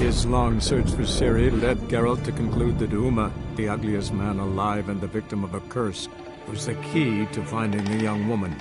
His long search for Ciri led Geralt to conclude that Uma, the ugliest man alive and the victim of a curse, was the key to finding the young woman.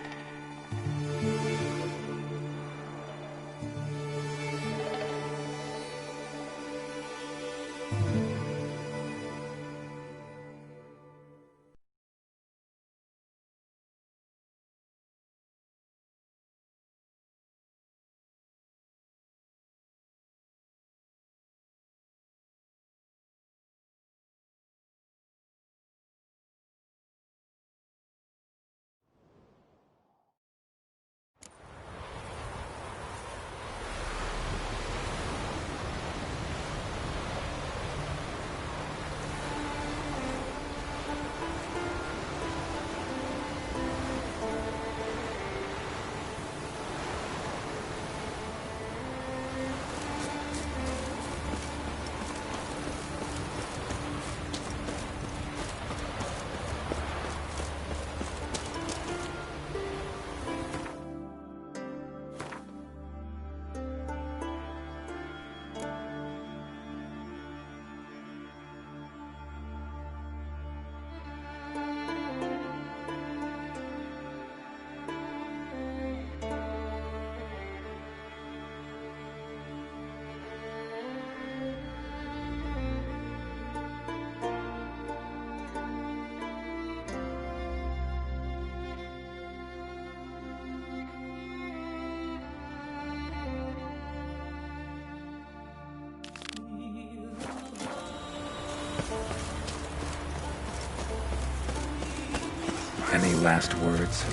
Any last words?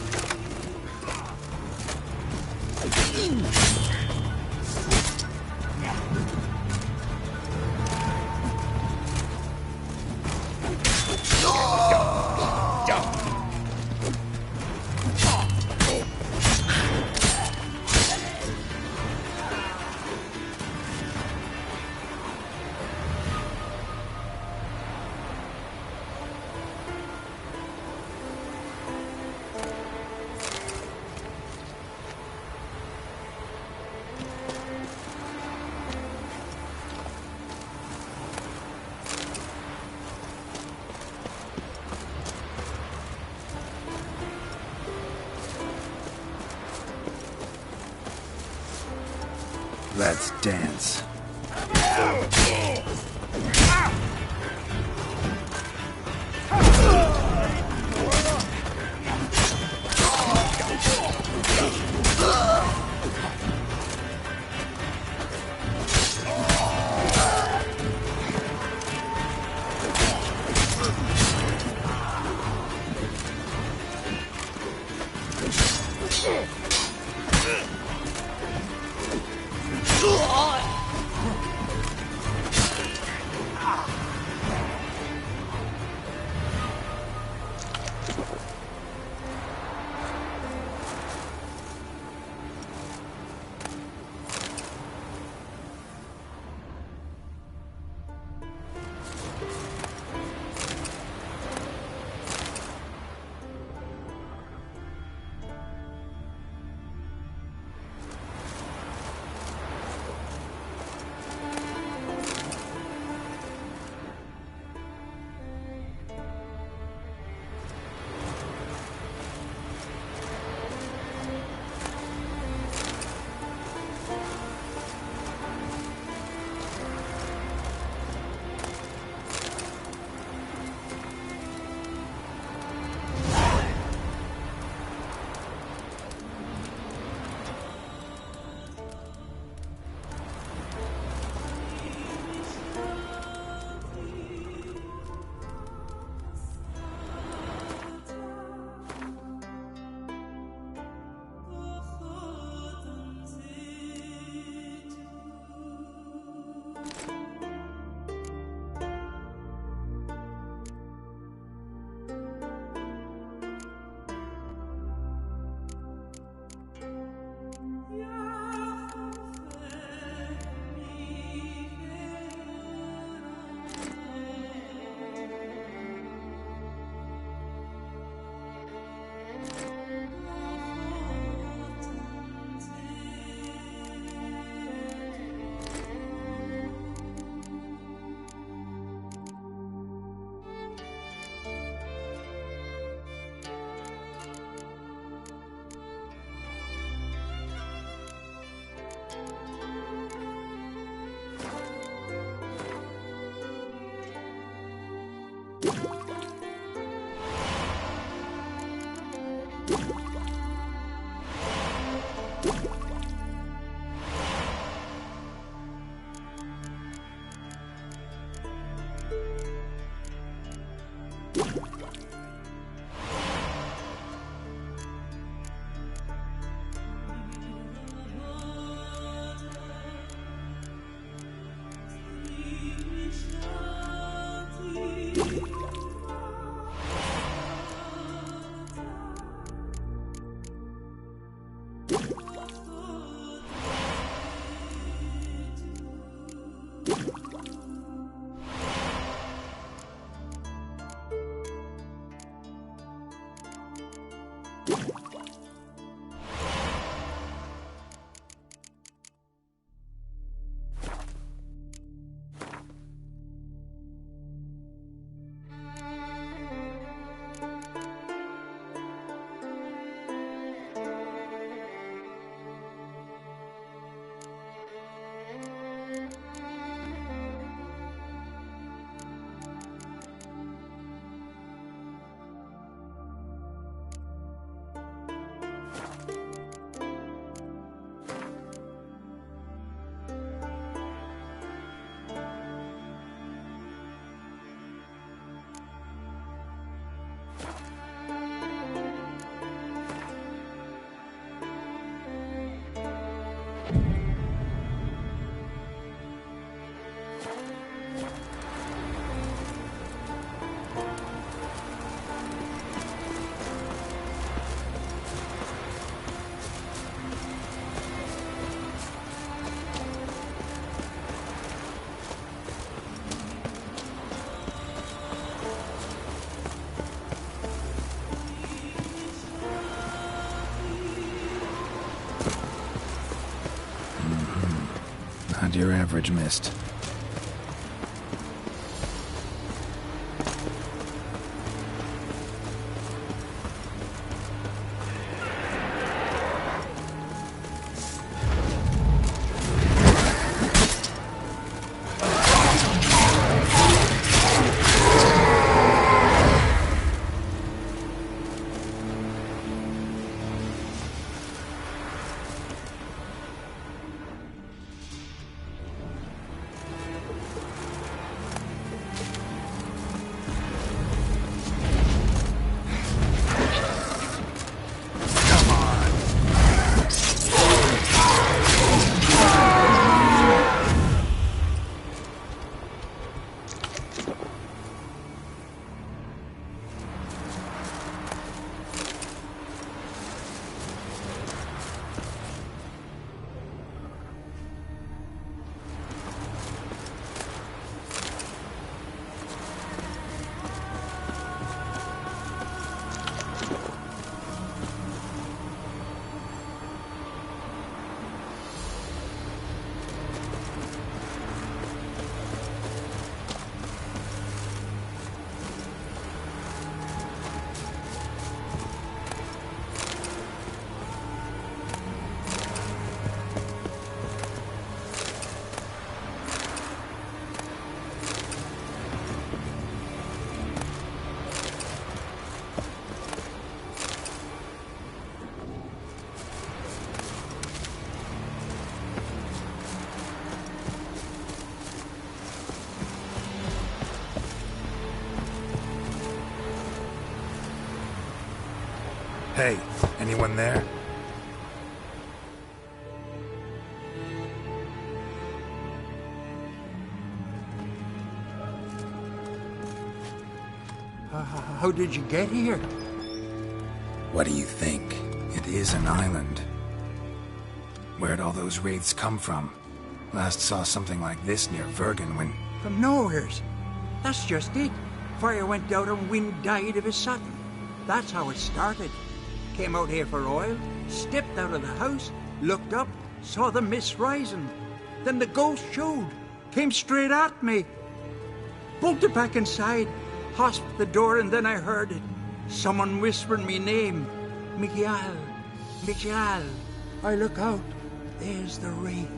Let's dance. Not your average mist. Hey, anyone there? How did you get here? What do you think? It is an island. Where'd all those wraiths come from? Last saw something like this near Vergen when... From nowheres. That's just it. Fire went out and wind died of a sudden. That's how it started. Came out here for oil, stepped out of the house, looked up, saw the mist rising. Then the ghost showed, came straight at me. Bolted back inside, hosped the door, and then I heard it. Someone whispering me name. Miguel. Miguel. I look out. There's the wraith.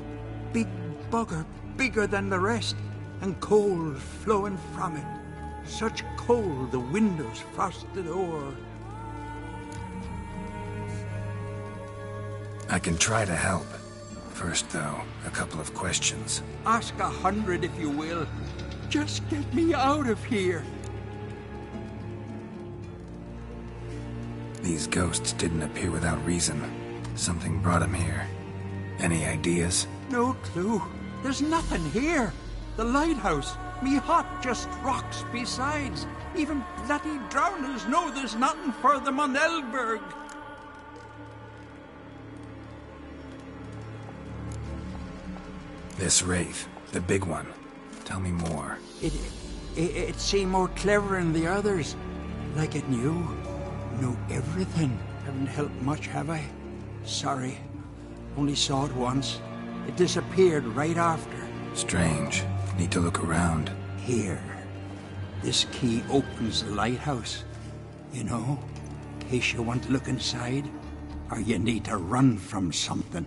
Big bugger, bigger than the rest, and coal flowing from it. Such cold, the windows frosted o'er. I can try to help. First, though, a couple of questions. Ask 100 if you will. Just get me out of here. These ghosts didn't appear without reason. Something brought them here. Any ideas? No clue. There's nothing here. The lighthouse, me hut, just rocks besides. Even bloody drowners know there's nothing for them on Elberg. This wraith, the big one. Tell me more. It seemed more clever than the others. Like it knew everything. Haven't helped much, have I? Sorry. Only saw it once. It disappeared right after. Strange. Need to look around. Here. This key opens the lighthouse. You know, in case you want to look inside, or you need to run from something.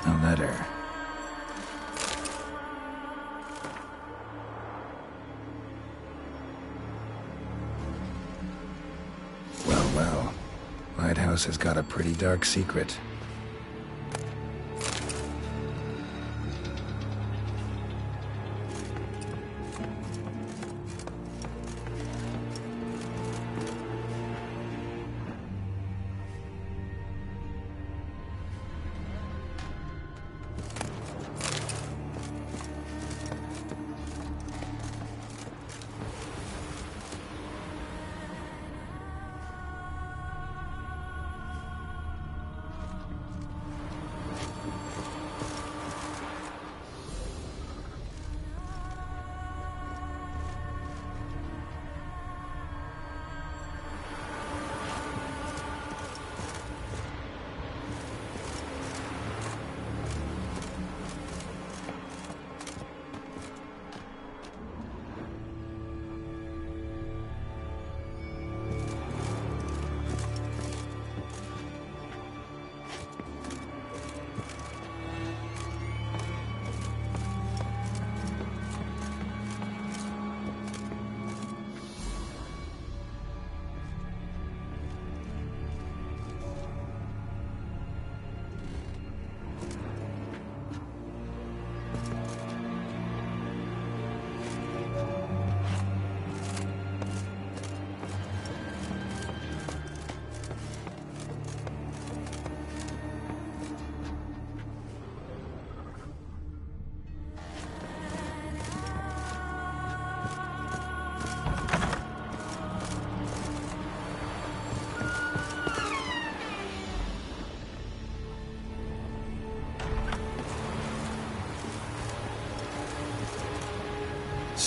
A letter. Well. Lighthouse has got a pretty dark secret.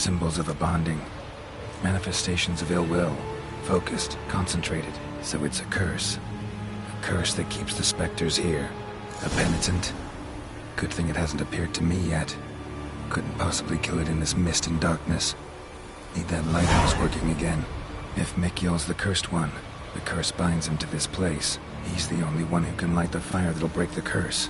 symbols of a bonding. Manifestations of ill will. Focused, concentrated. So it's a curse. A curse that keeps the specters here. A penitent. Good thing it hasn't appeared to me yet. Couldn't possibly kill it in this mist and darkness. Need that lighthouse working again. If Mikyol's the cursed one, the curse binds him to this place. He's the only one who can light the fire that'll break the curse.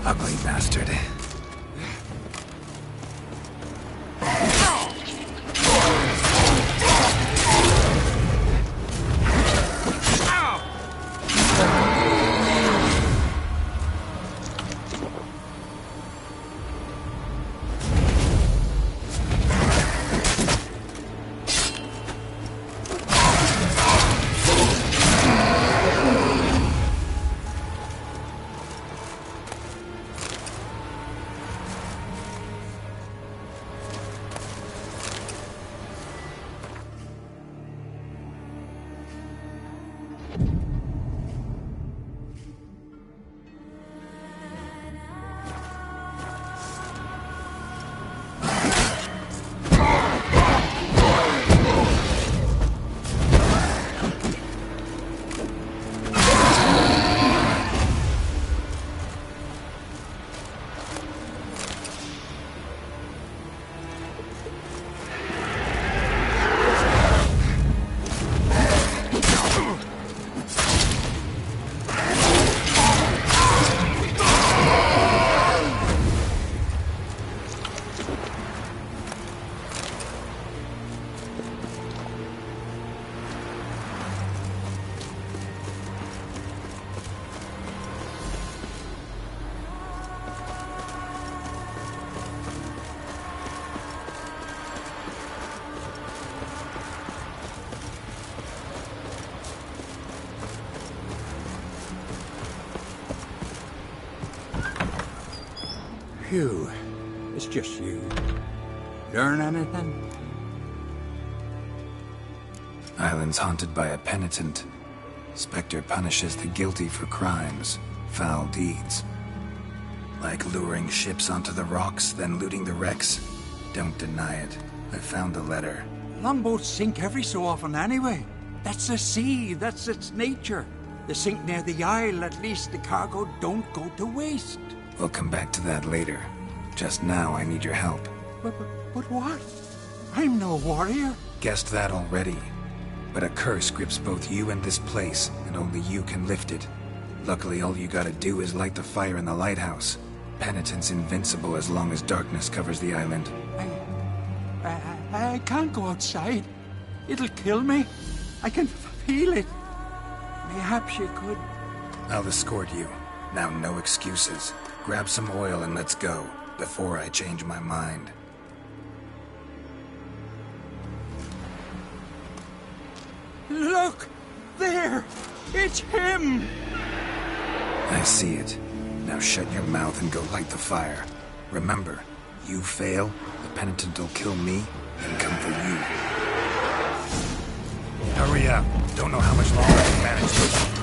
Ugly bastard. Phew, it's just you. Learn anything? Island's haunted by a penitent. Spectre punishes the guilty for crimes, foul deeds. Like luring ships onto the rocks, then looting the wrecks. Don't deny it. I found the letter. Longboats sink every so often anyway. That's the sea, that's its nature. They sink near the isle, at least the cargo don't go to waste. We'll come back to that later. Just now, I need your help. But what? I'm no warrior. Guessed that already. But a curse grips both you and this place, and only you can lift it. Luckily, all you gotta do is light the fire in the lighthouse. Penitent's invincible as long as darkness covers the island. I can't go outside. It'll kill me. I can feel it. Perhaps you could... I'll escort you. Now, no excuses. Grab some oil and let's go, before I change my mind. Look! There! It's him! I see it. Now shut your mouth and go light the fire. Remember, you fail, the penitent will kill me and come for you. Hurry up. Don't know how much longer I can manage this.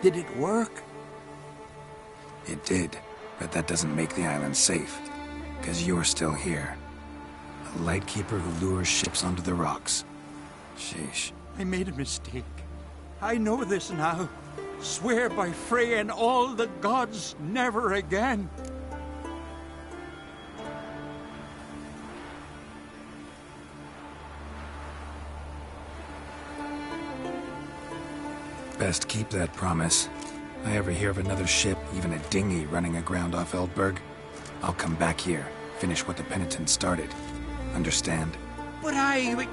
Did it work? It did, but that doesn't make the island safe. Because you're still here. A lightkeeper who lures ships onto the rocks. Sheesh. I made a mistake. I know this now. Swear by Freya and all the gods, never again. Best keep that promise. I ever hear of another ship, even a dinghy, running aground off Eldberg, I'll come back here, finish what the penitent started. Understand? But I understand.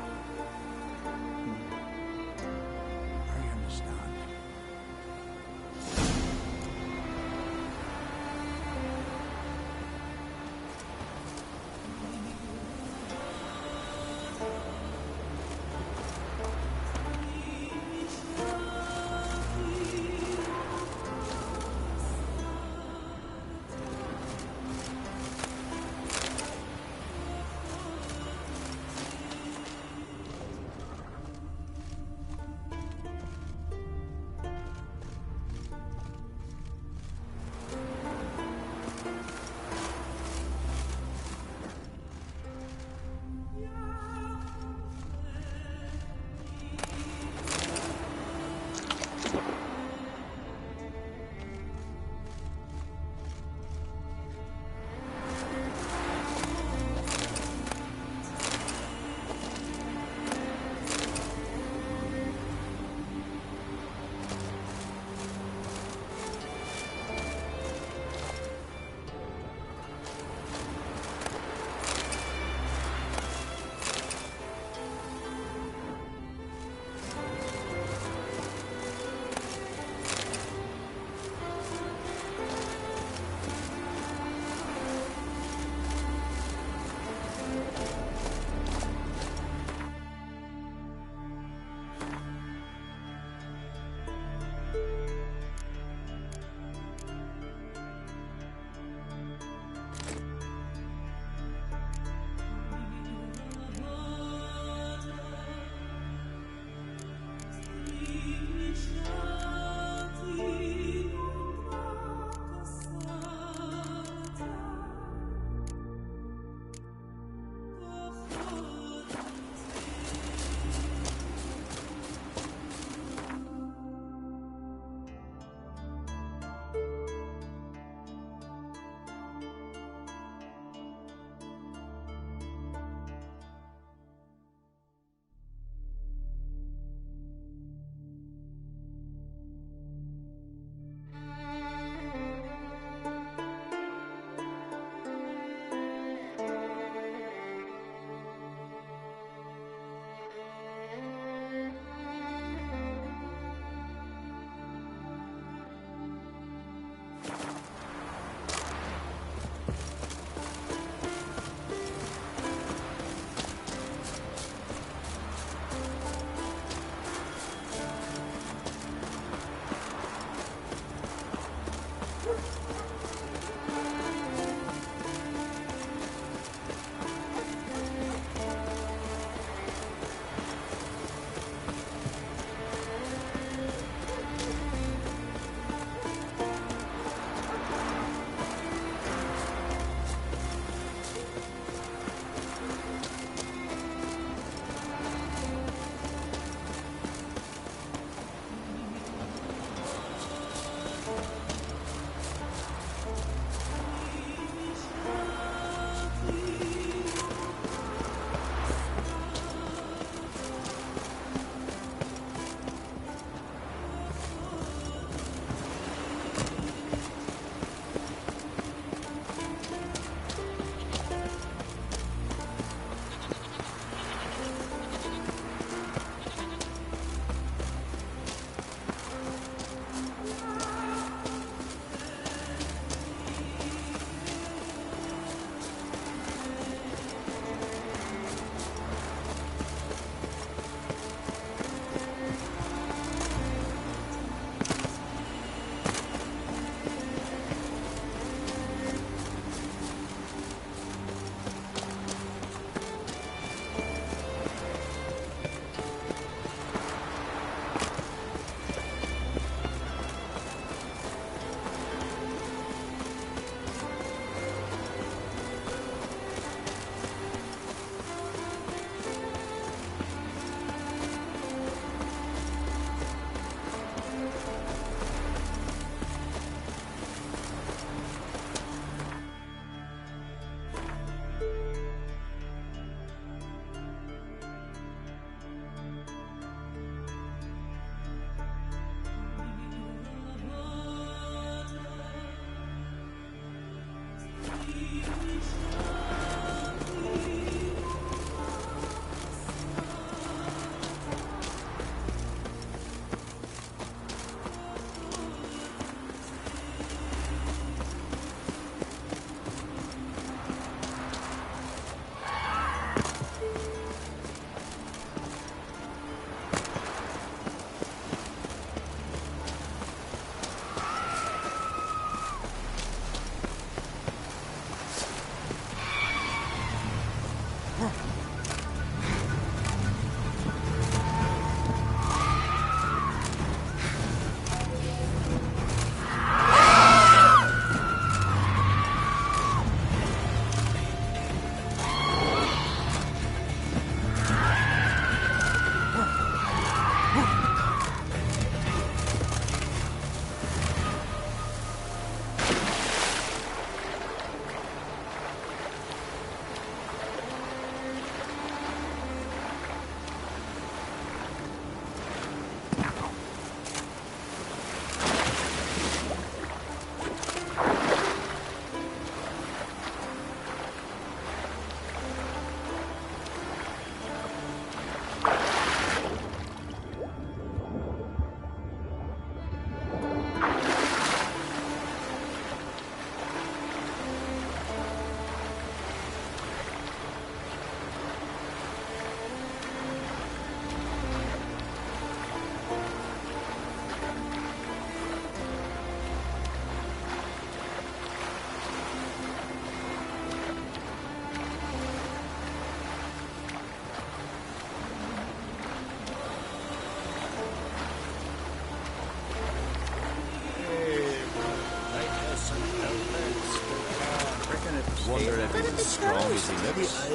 wonder if he's as strong as he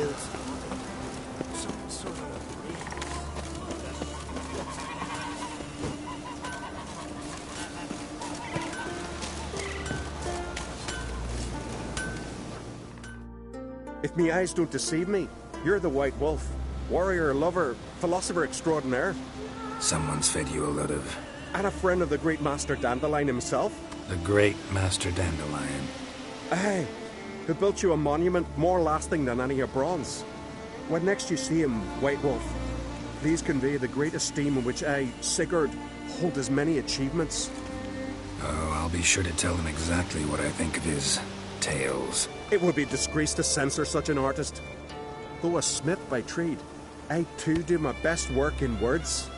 looks. If me eyes don't deceive me, you're the White Wolf. Warrior, lover, philosopher extraordinaire. Someone's fed you a load of... And a friend of the great Master Dandelion himself. The great Master Dandelion. Aye, who built you a monument more lasting than any of bronze. When next you see him, White Wolf, please convey the great esteem in which I, Sigurd, hold his many achievements. Oh, I'll be sure to tell him exactly what I think of his tales. It would be disgrace to censor such an artist. Though a smith by trade, I too do my best work in words.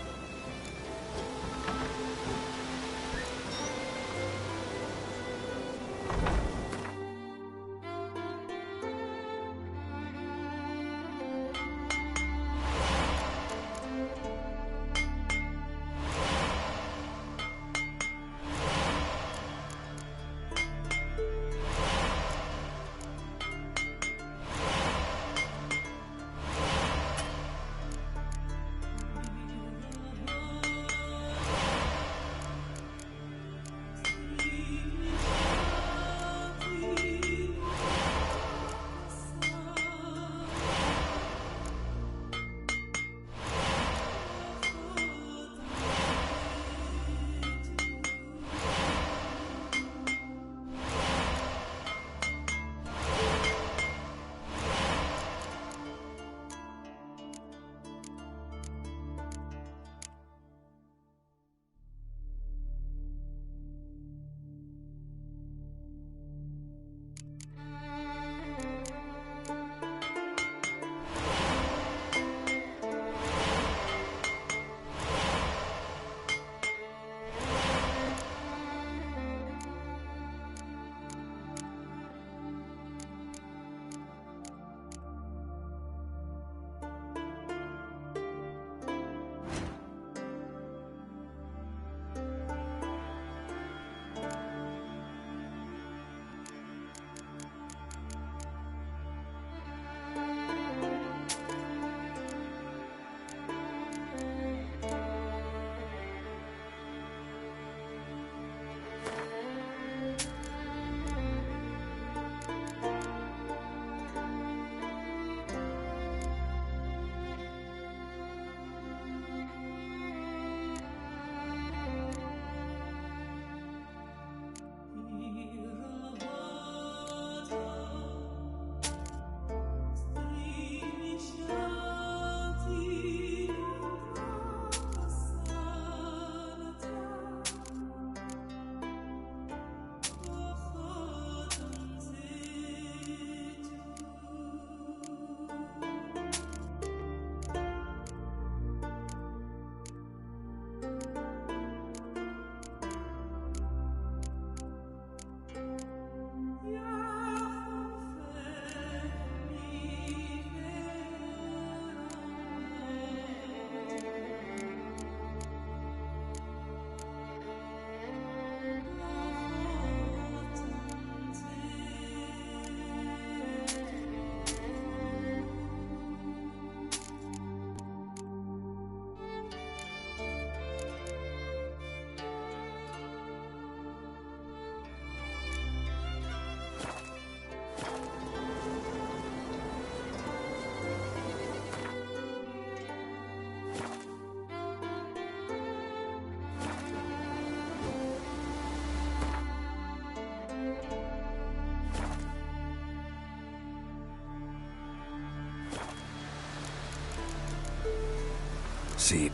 See.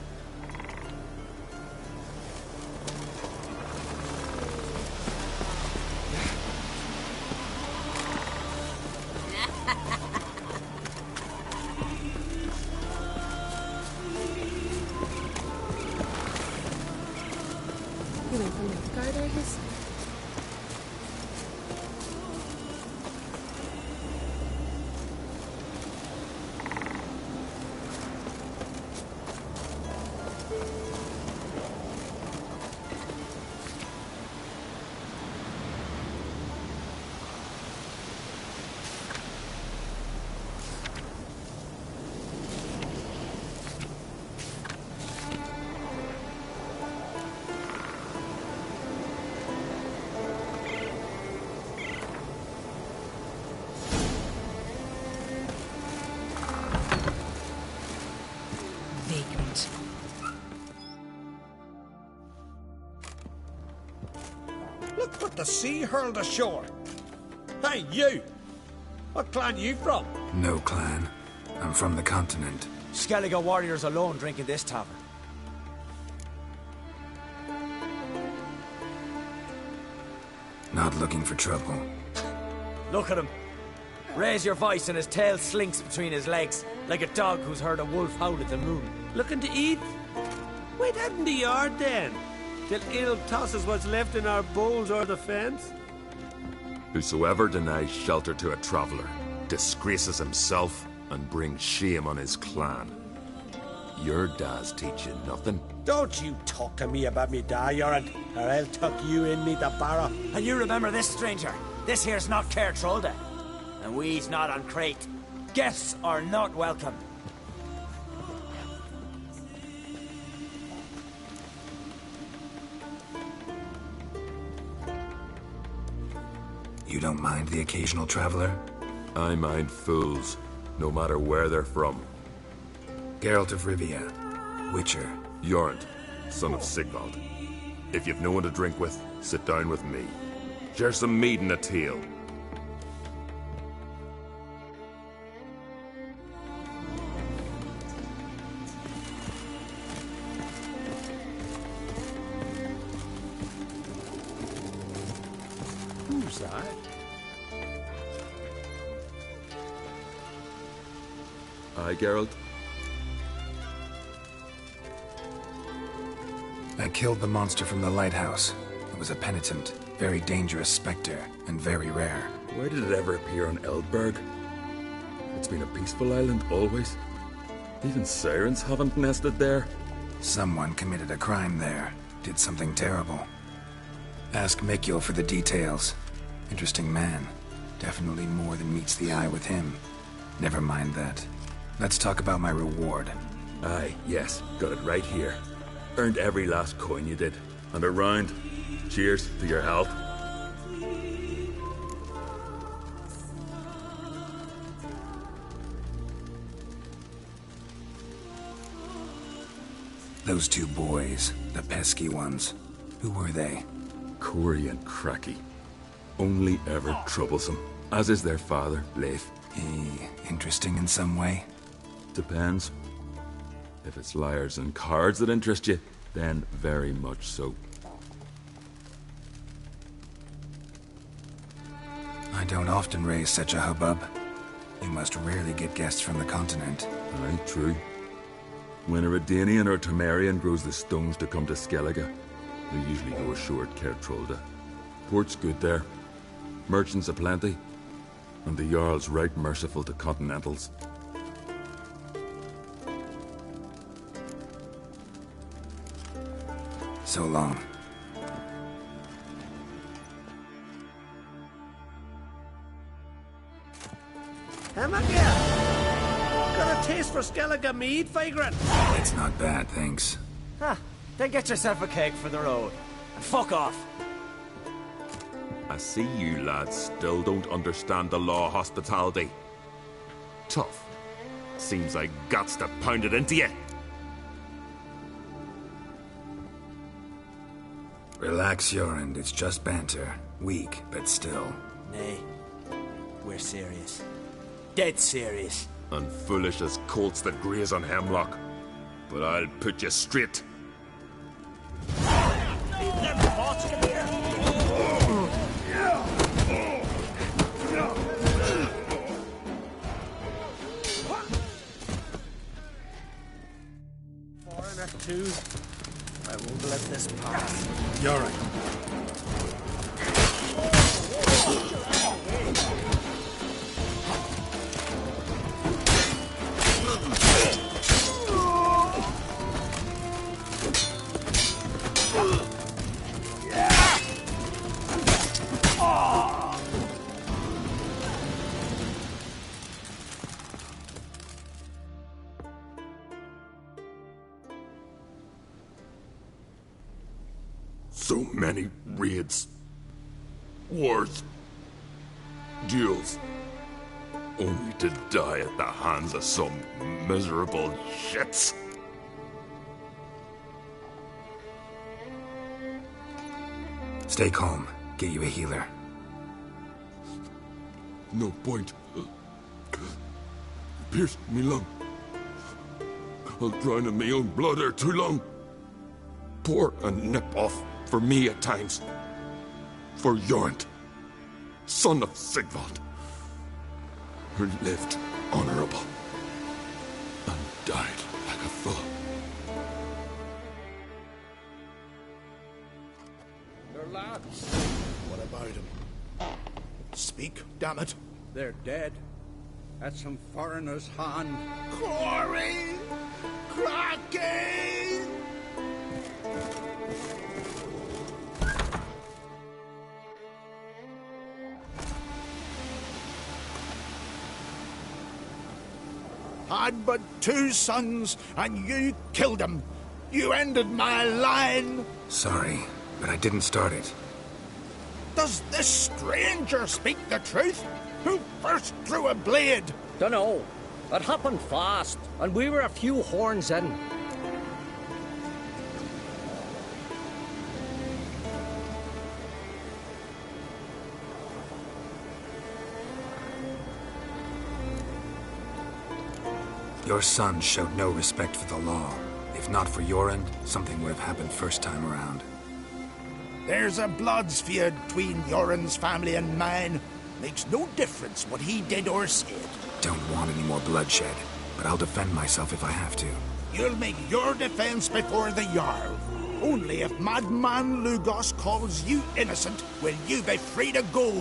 the sea hurled ashore. Hey, you! What clan you from? No clan. I'm from the continent. Skellige warriors alone drink in this tavern. Not looking for trouble. Look at him. Raise your voice and his tail slinks between his legs, like a dog who's heard a wolf howl at the moon. Looking to eat? Wait out in the yard then, till ill tosses what's left in our bowls or the fence. Whosoever denies shelter to a traveller disgraces himself and brings shame on his clan. Your da's teach you nothing. Don't you talk to me about me da, Yoran, or I'll tuck you in me the barrow. And you remember this, stranger. This here's not Cair Trolda. And we's not on Crate. Guests are not welcome. You don't mind the occasional traveler? I mind fools, no matter where they're from. Geralt of Rivia, Witcher. Jorund, son of Sigvald. If you've no one to drink with, sit down with me. Share some mead and a tale. Who's that? Aye, Geralt? I killed the monster from the lighthouse. It was a penitent, very dangerous spectre, and very rare. Why did it ever appear on Eldberg? It's been a peaceful island, always. Even sirens haven't nested there. Someone committed a crime there. Did something terrible. Ask Mikkel for the details. Interesting man. Definitely more than meets the eye with him. Never mind that. Let's talk about my reward. Aye, yes. Got it right here. Earned every last coin you did. And a round. Cheers to your health. Those two boys, the pesky ones. Who were they? Corey and Cracky. Only ever troublesome. As is their father, Leif. He interesting in some way? Depends. If it's liars and cards that interest you, then very much so. I don't often raise such a hubbub. You must rarely get guests from the continent. Aye, true. When a Redanian or Temerian grows the stones to come to Skellige, they usually go ashore at Cair Trolda. Port's good there. Merchants aplenty. And the Jarl's right merciful to continentals. So long. Got a taste for Skellige mead, vagrant? It's not bad, thanks. Then get yourself a cake for the road. And fuck off. I see you lads still don't understand the law of hospitality. Tough. Seems like guts to pound it into you. Relax, Jorund. It's just banter. Weak, but still. Nay. We're serious. Dead serious. And foolish as colts that graze on hemlock. But I'll put you straight. Foreigner too. I won't let this pass. You're right. So many raids, wars, duels, only to die at the hands of some miserable shits. Stay calm. Get you a healer. No point. Pierced me lung. I'll drown in my own blood ere too long. Pour a nip off for me at times. For Jorund, son of Sigvald, who lived honorable and died like a fool. They're lads. What about him? Speak, damn it. They're dead. At some foreigner's hand. Corey! Cracking! Had but 2 sons, and you killed them. You ended my line. Sorry, but I didn't start it. Does this stranger speak the truth? Who first drew a blade? Dunno. It happened fast, and we were a few horns in. Your son showed no respect for the law. If not for Jorund, something would have happened first time around. There's a bloods feud between Jorund's family and mine. Makes no difference what he did or said. Don't want any more bloodshed, but I'll defend myself if I have to. You'll make your defense before the Jarl. Only if Madman Lugos calls you innocent will you be free to go.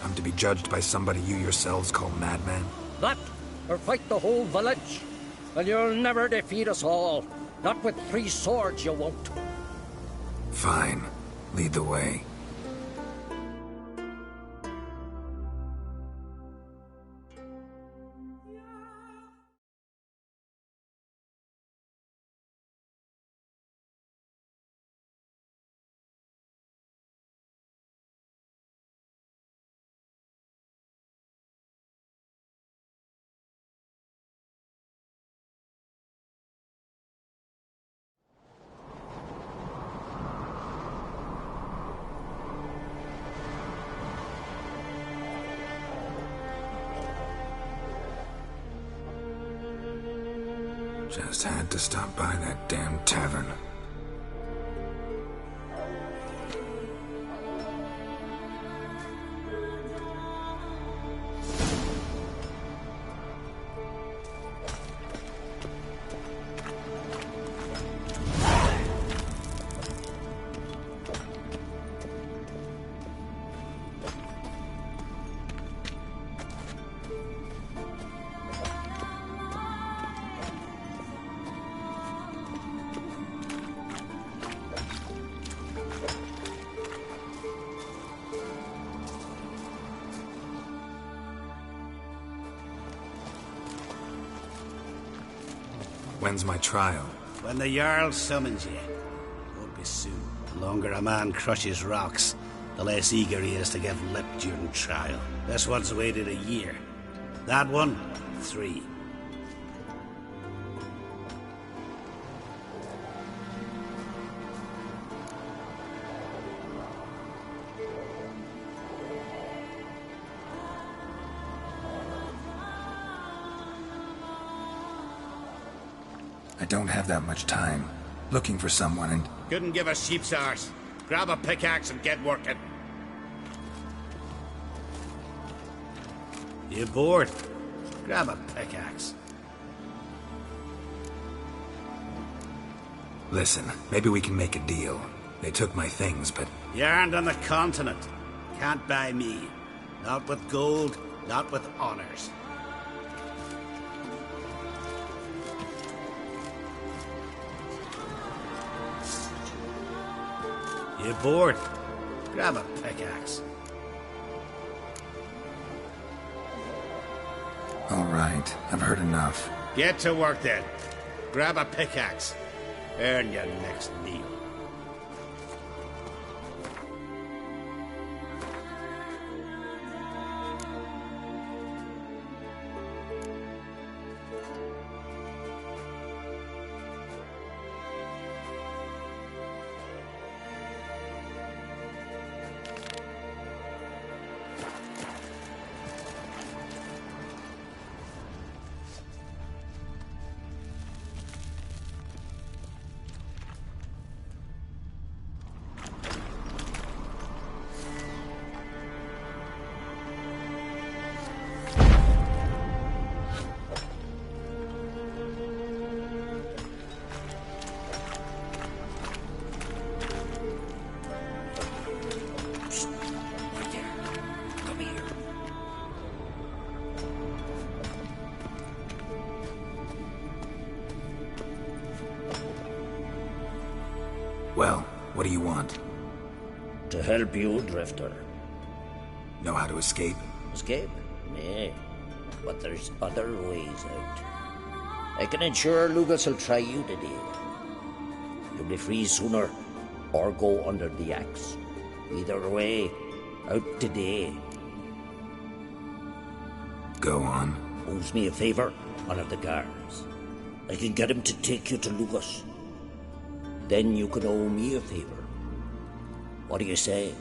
I'm to be judged by somebody you yourselves call madman? That, or fight the whole village. And you'll never defeat us all. Not with 3 swords, you won't. Fine. Lead the way. Just had to stop by that damn tavern. When's my trial? When the Jarl summons you. Won't be soon. The longer a man crushes rocks, the less eager he is to give lip during trial. This one's waited a year. That one, 3. I don't have that much time. Looking for someone and... Couldn't give a sheep's arse. Grab a pickaxe and get working. You bored? Grab a pickaxe. Listen, maybe we can make a deal. They took my things, but... You aren't on the continent. Can't buy me. Not with gold, not with honors. You bored? Grab a pickaxe. All right, I've heard enough. Get to work then. Grab a pickaxe. Earn your next meal. Well, what do you want? To help you, Drifter. Know how to escape? Escape? Nay. But there's other ways out. I can ensure Lugas will try you today. You'll be free sooner, or go under the axe. Either way, out today. Go on. Owes me a favor, one of the guards. I can get him to take you to Lugas. Then you can owe me a favor. What do you say?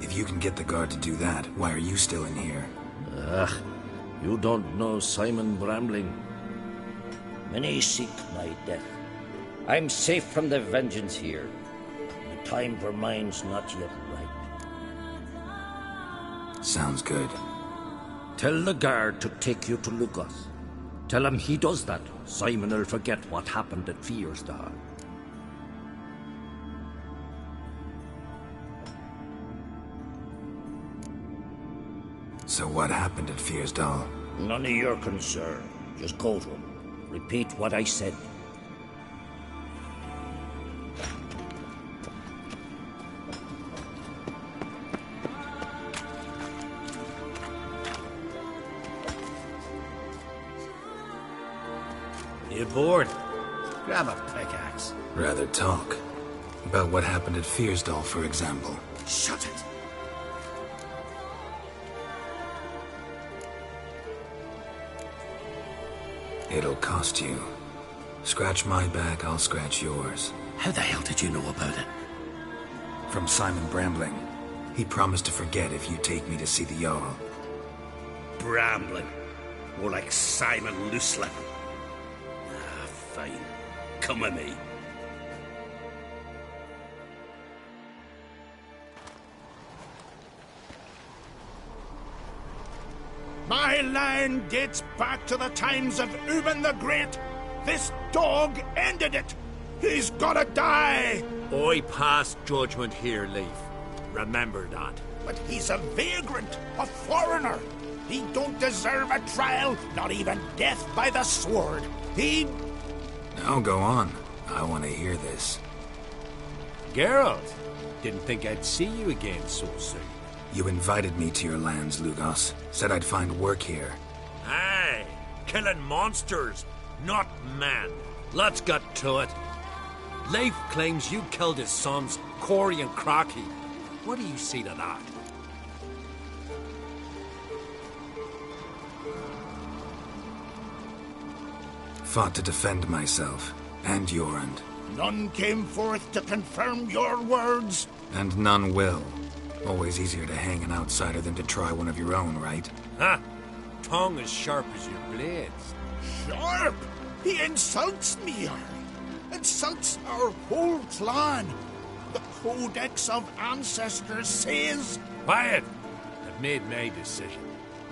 If you can get the guard to do that, why are you still in here? You don't know Simon Brambling. Many seek my death. I'm safe from the vengeance here. The time for mine's not yet ripe. Sounds good. Tell the guard to take you to Lucas. Tell him he does that. Simon will forget what happened at Fiersdal. So what happened at Fiersdal? None of your concern. Just go to him. Repeat what I said. You bored? Grab a pickaxe. Rather talk. About what happened at Fiersdal, for example. Shut it. It'll cost you. Scratch my back, I'll scratch yours. How the hell did you know about it? From Simon Brambling. He promised to forget if you take me to see the Jarl. Brambling. More like Simon Looselip. Fine. Come with me. My line dates back to the times of Ubin the Great. This dog ended it. He's gotta die. I pass judgment here, Leif. Remember that. But he's a vagrant, a foreigner. He don't deserve a trial, not even death by the sword. He... Now go on. I want to hear this. Geralt, didn't think I'd see you again so soon. You invited me to your lands, Lugos. Said I'd find work here. Aye, killing monsters, not man. Let's get to it. Leif claims you killed his sons, Corey and Crocky. What do you see to that? Fought to defend myself, and Jorund. None came forth to confirm your words. And none will. Always easier to hang an outsider than to try one of your own, right? Ha! Tongue as sharp as your blades. Sharp? He insults me, Jarl. Insults our whole clan. The Codex of Ancestors says... Quiet! I've made my decision.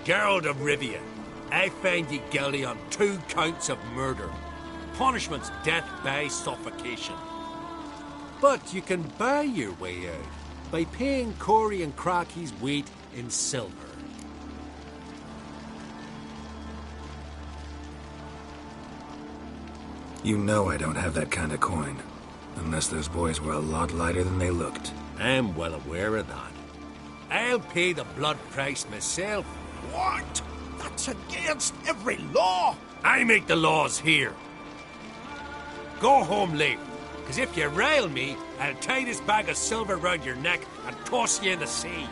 Geralt of Rivia, I find you guilty on 2 counts of murder. Punishment's death by suffocation. But you can buy your way out by paying Corey and Crocky's weight in silver. You know I don't have that kind of coin. Unless those boys were a lot lighter than they looked. I'm well aware of that. I'll pay the blood price myself. What? That's against every law. I make the laws here. Go home, Leif, because if you rail me, I'll tie this bag of silver round your neck and toss you in the sea.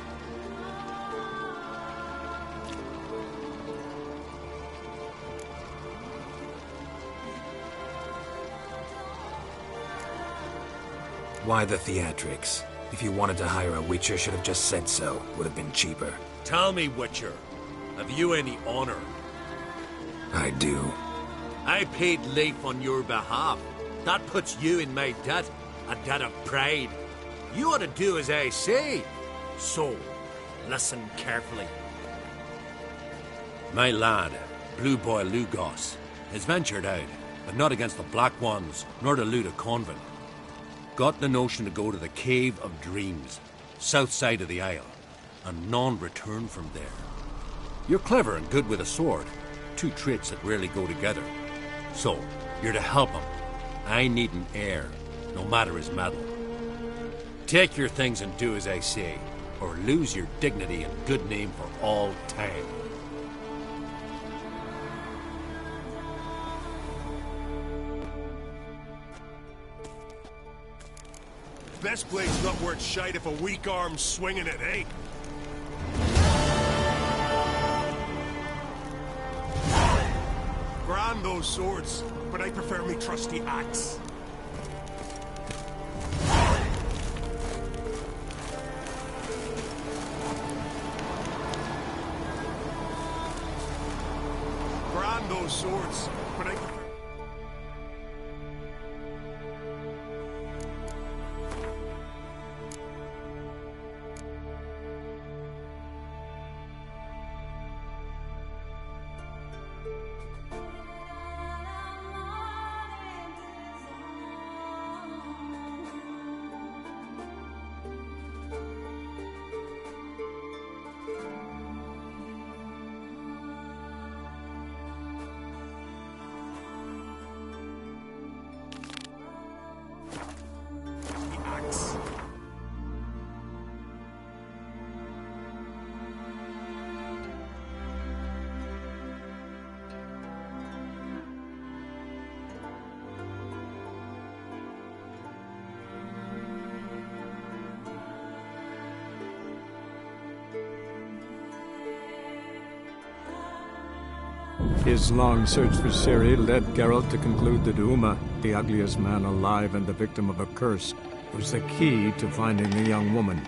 Why the theatrics? If you wanted to hire a Witcher, should have just said so. Would have been cheaper. Tell me, Witcher, have you any honor? I do. I paid Leif on your behalf. That puts you in my debt, a debt of pride. You ought to do as I say. So, listen carefully. My lad, Blue Boy Lugos, has ventured out, but not against the Black Ones, nor to loot a convent. Got the notion to go to the Cave of Dreams, south side of the Isle, and none return from there. You're clever and good with a sword, 2 traits that rarely go together. So, you're to help him. I need an heir, no matter his metal. Take your things and do as I say, or lose your dignity and good name for all time. Best blade's not worth shite if a weak arm's swinging it, eh? Grand those swords, but I prefer me trusty axe. Grand those swords, but I prefer... His long search for Ciri led Geralt to conclude that Uma, the ugliest man alive and the victim of a curse, was the key to finding the young woman.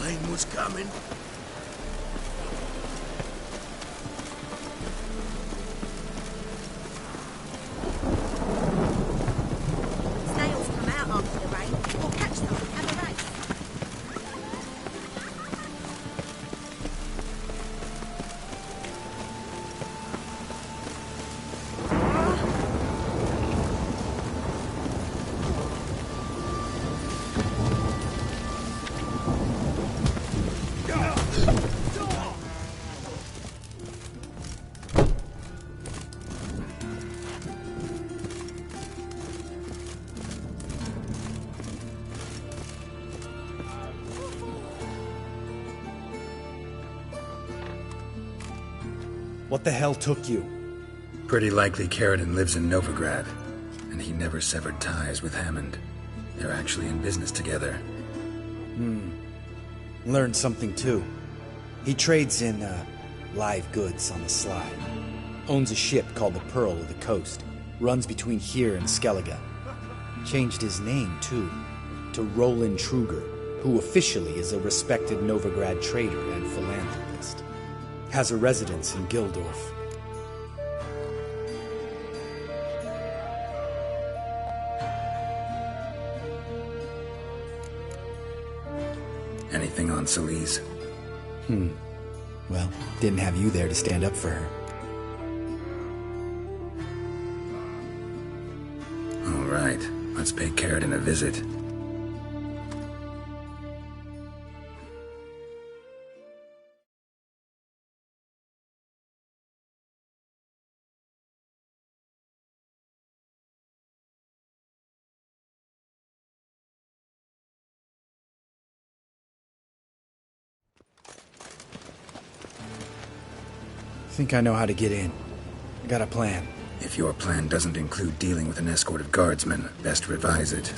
Rain was coming. Snails come out after the rain. We'll catch them and have a race. What the hell took you? Pretty likely Carradine lives in Novigrad, and he never severed ties with Hammond. They're actually in business together. Learned something too. He trades in, live goods on the sly. Owns a ship called the Pearl of the Coast. Runs between here and Skellige. Changed his name, too, to Roland Truger, who officially is a respected Novigrad trader and philanthropist. Has a residence in Gildorf. Anything on Celise? Well, didn't have you there to stand up for her. All right, let's pay Carradine a visit. Think I know how to get in. I got a plan. If your plan doesn't include dealing with an escort of guardsmen, best revise it.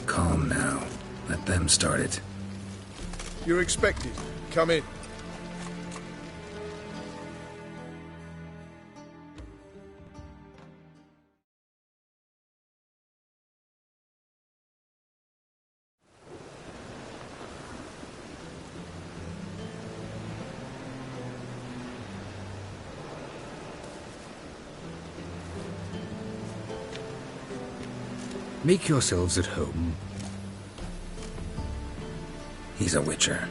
Calm now. Let them start it. You're expected. Come in. Make yourselves at home. He's a witcher.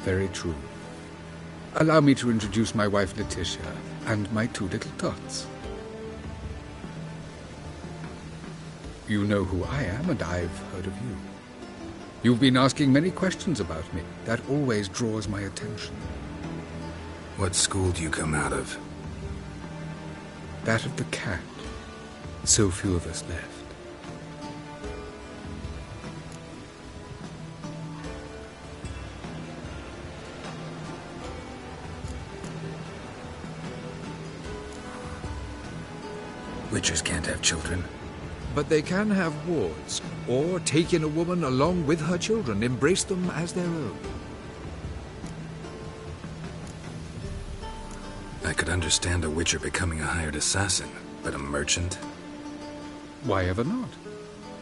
Very true. Allow me to introduce my wife Letitia and my two little tots. You know who I am, and I've heard of you. You've been asking many questions about me. That always draws my attention. What school do you come out of? That of the cat. So few of us left. Witchers can't have children. But they can have wards, or take in a woman along with her children, embrace them as their own. I could understand a witcher becoming a hired assassin, but a merchant? Why ever not?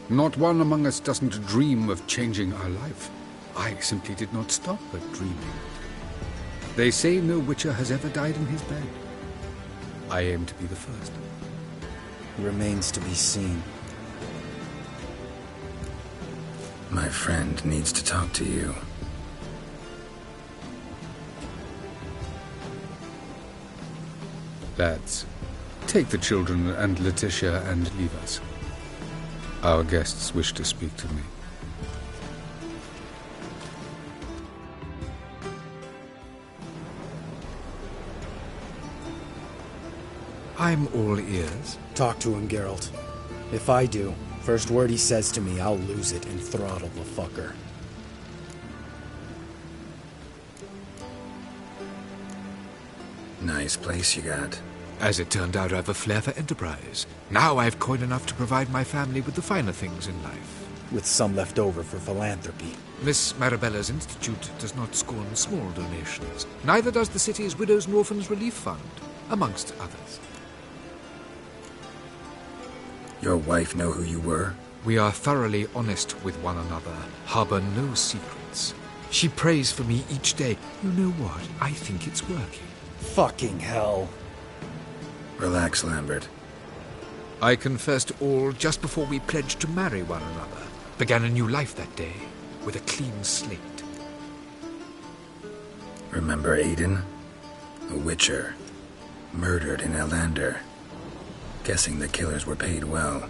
Not one among us doesn't dream of changing our life. I simply did not stop at dreaming. They say no witcher has ever died in his bed. I aim to be the first. Remains to be seen. My friend needs to talk to you. Lads, take the children and Letitia and leave us. Our guests wish to speak to me. I'm all ears. Talk to him, Geralt. If I do, first word he says to me, I'll lose it and throttle the fucker. Nice place you got. As it turned out, I've a flair for enterprise. Now I've coin enough to provide my family with the finer things in life. With some left over for philanthropy. Miss Marabella's institute does not scorn small donations. Neither does the city's Widows and Orphans Relief Fund, amongst others. Your wife know who you were? We are thoroughly honest with one another, harbor no secrets. She prays for me each day. You know what? I think it's working. Fucking hell. Relax, Lambert. I confessed all just before we pledged to marry one another. Began a new life that day, with a clean slate. Remember Aiden? A witcher. Murdered in Elander. Guessing the killers were paid well.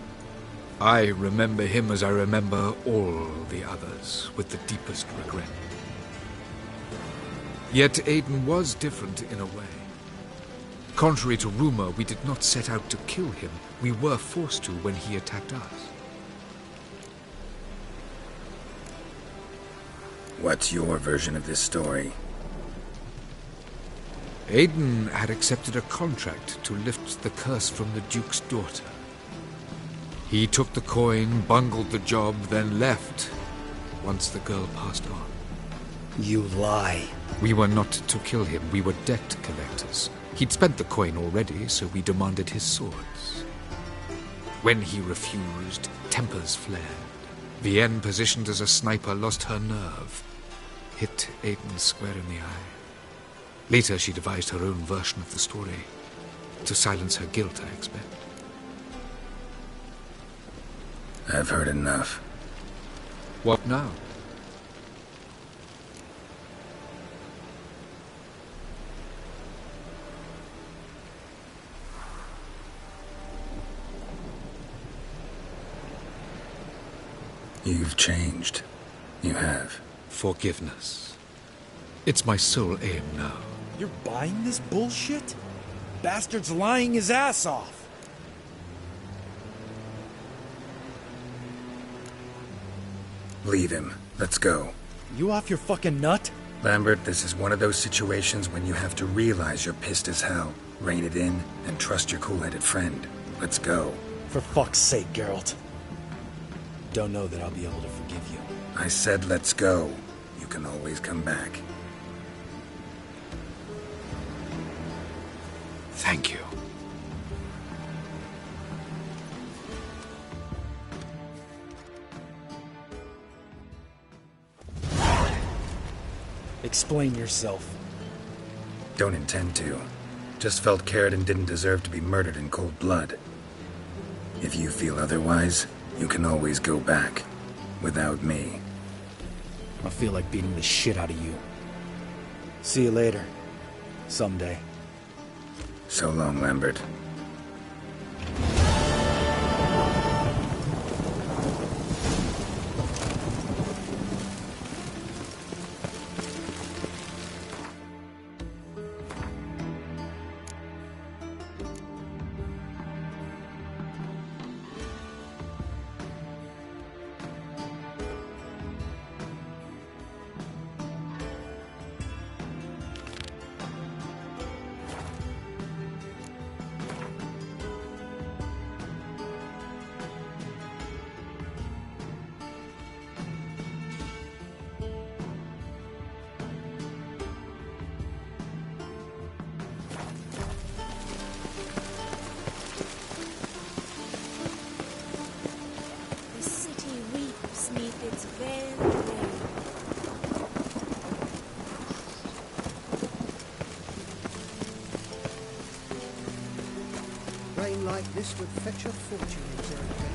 I remember him as I remember all the others, with the deepest regret. Yet Aiden was different in a way. Contrary to rumor, we did not set out to kill him. We were forced to when he attacked us. What's your version of this story? Aiden had accepted a contract to lift the curse from the Duke's daughter. He took the coin, bungled the job, then left, once the girl passed on. You lie. We were not to kill him, we were debt collectors. He'd spent the coin already, so we demanded his swords. When he refused, tempers flared. Vienne, positioned as a sniper, lost her nerve. Hit Aiden square in the eye. Later, she devised her own version of the story. To silence her guilt, I expect. I've heard enough. What now? You've changed. You have. Forgiveness. It's my sole aim now. You're buying this bullshit? Bastard's lying his ass off. Leave him. Let's go. You off your fucking nut? Lambert, this is one of those situations when you have to realize you're pissed as hell, rein it in, and trust your cool-headed friend. Let's go. For fuck's sake, Geralt. Don't know that I'll be able to forgive you. I said let's go. You can always come back. Thank you. Explain yourself. Don't intend to. Just felt Carradine didn't deserve to be murdered in cold blood. If you feel otherwise, you can always go back. Without me. I feel like beating the shit out of you. See you later. Someday. So long, Lambert. Rain like this would fetch a fortune in Zerrikane.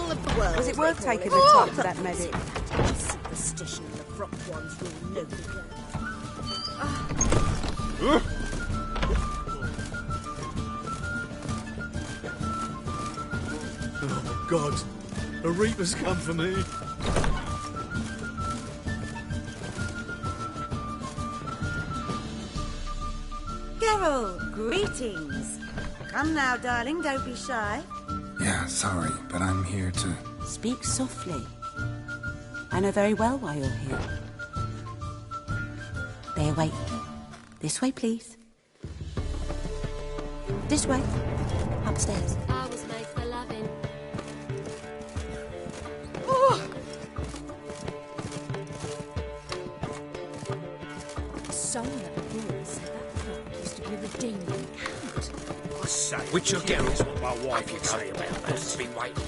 Capital of the world. Was it worth taking the time for that medic? Superstition of the front ones will know the go. Oh, God. A Reaper's come for me. Geralt, greetings. Come now, darling, don't be shy. Yeah, sorry, but I'm here to... Speak softly. I know very well why you're here. They await you. This way, please. This way. Upstairs. I was made for loving. Someone at the ball said that clock used to be redeemed in count. I say, Which of Geralt? what my wife would say about that. It's been waiting.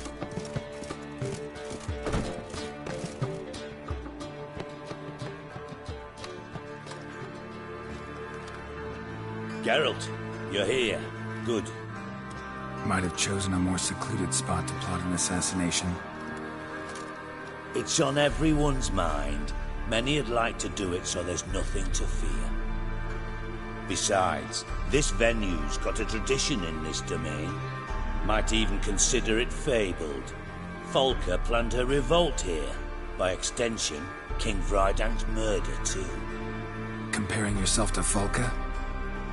Geralt, you're here. Good. Might have chosen a more secluded spot to plot an assassination. It's on everyone's mind. Many'd like to do it so there's nothing to fear. Besides, this venue's got a tradition in this domain. Might even consider it fabled. Folka planned her revolt here. By extension, King Vrydank's murder too. Comparing yourself to Folka?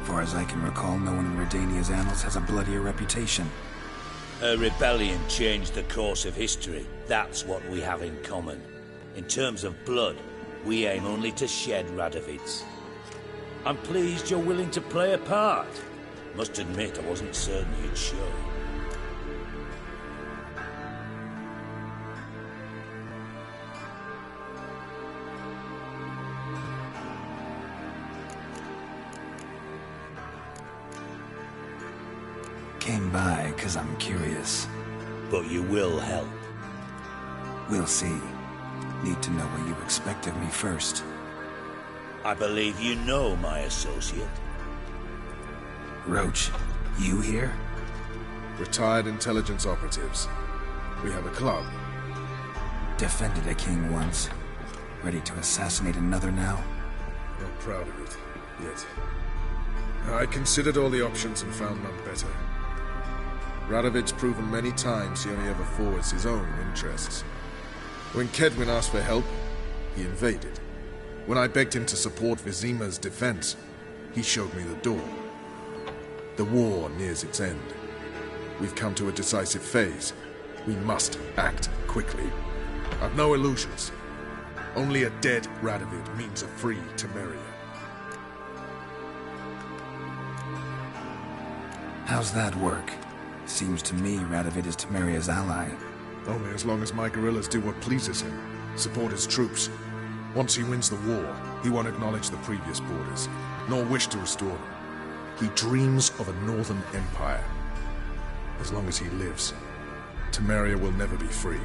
Far as I can recall, no one in Redania's annals has a bloodier reputation. Her rebellion changed the course of history. That's what we have in common. In terms of blood, we aim only to shed Radovid's. I'm pleased you're willing to play a part. Must admit, I wasn't certain you'd show. Came by because I'm curious. But you will help. We'll see. Need to know what you expect of me first. I believe you know my associate. Roach, you here? Retired intelligence operatives. We have a club. Defended a king once. Ready to assassinate another now? Not proud of it, yet. I considered all the options and found none better. Radovid's proven many times he only ever forwards his own interests. When Kedwin asked for help, he invaded. When I begged him to support Vizima's defense, he showed me the door. The war nears its end. We've come to a decisive phase. We must act quickly. I've no illusions. Only a dead Radovid means a free Temeria. How's that work? Seems to me Radovid is Temeria's ally. Only as long as my guerrillas do what pleases him. Support his troops. Once he wins the war, he won't acknowledge the previous borders, nor wish to restore them. He dreams of a northern empire. As long as he lives, Temeria will never be free.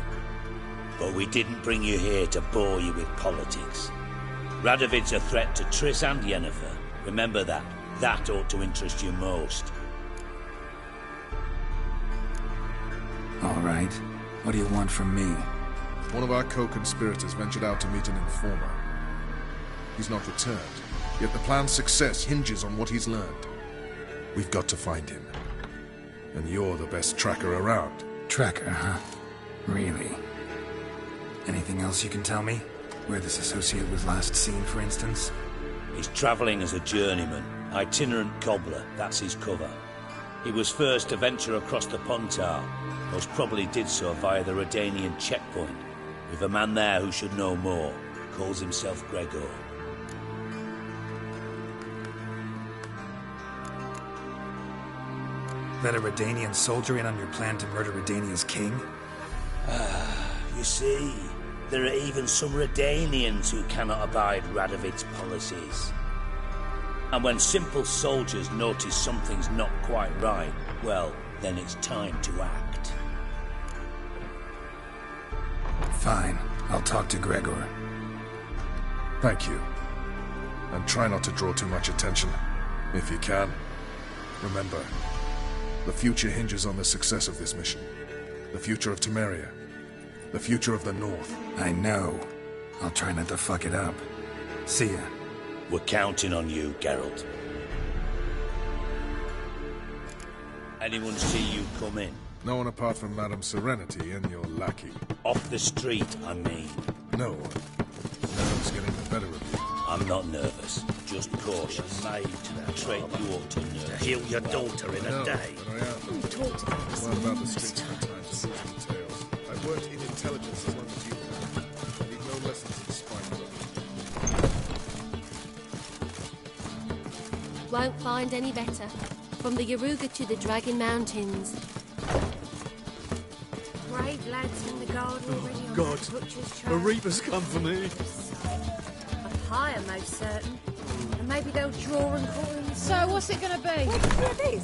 But we didn't bring you here to bore you with politics. Radovid's a threat to Triss and Yennefer. Remember that. That ought to interest you most. All right. What do you want from me? One of our co-conspirators ventured out to meet an informer. He's not returned, yet the plan's success hinges on what he's learned. We've got to find him. And you're the best tracker around. Tracker, huh? Really? Anything else you can tell me? Where this associate was last seen, for instance? He's travelling as a journeyman. Itinerant cobbler, that's his cover. He was first to venture across the Pontar. Most probably did so via the Redanian checkpoint. With a man there who should know more. Calls himself Gregor. Let a Redanian soldier in on your plan to murder Redania's king? You see, there are even some Redanians who cannot abide Radovid's policies. And when simple soldiers notice something's not quite right, well, then it's time to act. Fine. I'll talk to Gregor. Thank you. And try not to draw too much attention, if you can. Remember, the future hinges on the success of this mission. The future of Temeria. The future of the North. I know. I'll try not to fuck it up. See ya. We're counting on you, Geralt. Anyone see you come in? No one apart from Madame Serenity and your lackey. Off the street, I mean. No one. Nerves getting the better of you. I'm not nervous, just cautious. Made to that trait you ought to know. To heal your daughter in a day. But I am. We talked about this. Well, about the streets at times to listen tales. I've worked in intelligence as long as you have. I need no lessons in spite. Won't find any better. From the Yaruga to the Dragon Mountains. Brave lads in the guard already on God, that butcher's a trail. reaper's come for me. A hire, most certain. And maybe they'll draw and call him. So, what's it gonna be? What's this?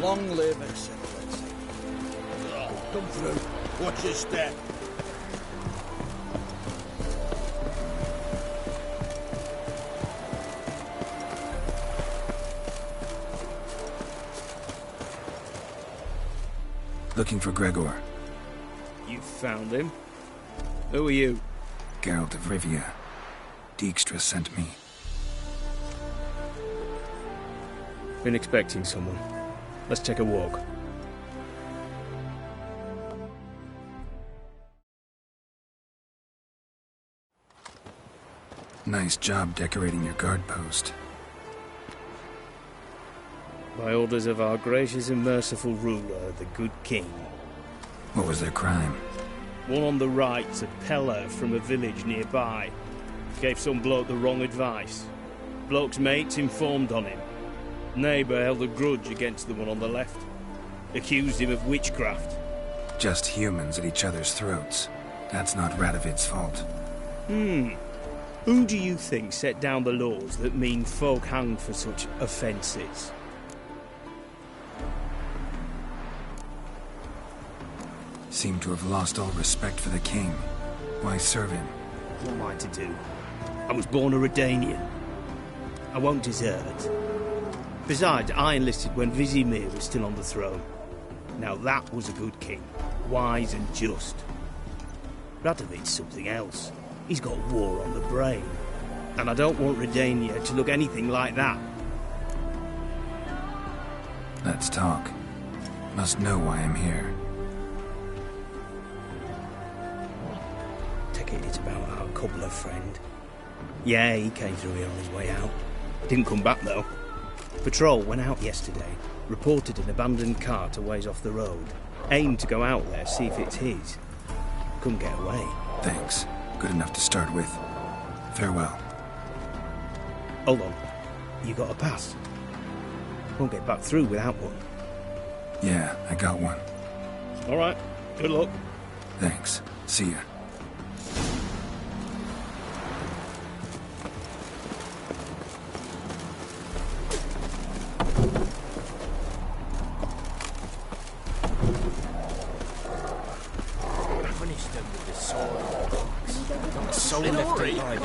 Long live Excellency. Come through. Watch your step. Looking for Gregor. You found him? Who are you? Geralt of Rivia. Dijkstra sent me. Been expecting someone. Let's take a walk. Nice job decorating your guard post. By orders of our gracious and merciful ruler, the good king. What was their crime? One on the right, a peller from a village nearby. Gave some bloke the wrong advice. Bloke's mates informed on him. Neighbour held a grudge against the one on the left. Accused him of witchcraft. Just humans at each other's throats. That's not Radovid's fault. Who do you think set down the laws that mean folk hanged for such offences? Seem to have lost all respect for the king. Why serve him? What am I to do? I was born a Redanian. I won't desert. Besides, I enlisted when Vizimir was still on the throne. Now that was a good king. Wise and just. Radovid's something else. He's got war on the brain. And I don't want Redania to look anything like that. Let's talk. Must know why I'm here. Take it it's about our cobbler friend. Yeah, he came through here on his way out. Didn't come back, though. Patrol went out yesterday, reported an abandoned cart a ways off the road. Aimed to go out there, see if it's his. Couldn't get away. Thanks. Good enough to start with. Farewell. Hold on. You got a pass? Won't get back through without one. Yeah, I got one. All right. Good luck. Thanks. See ya. Sorry.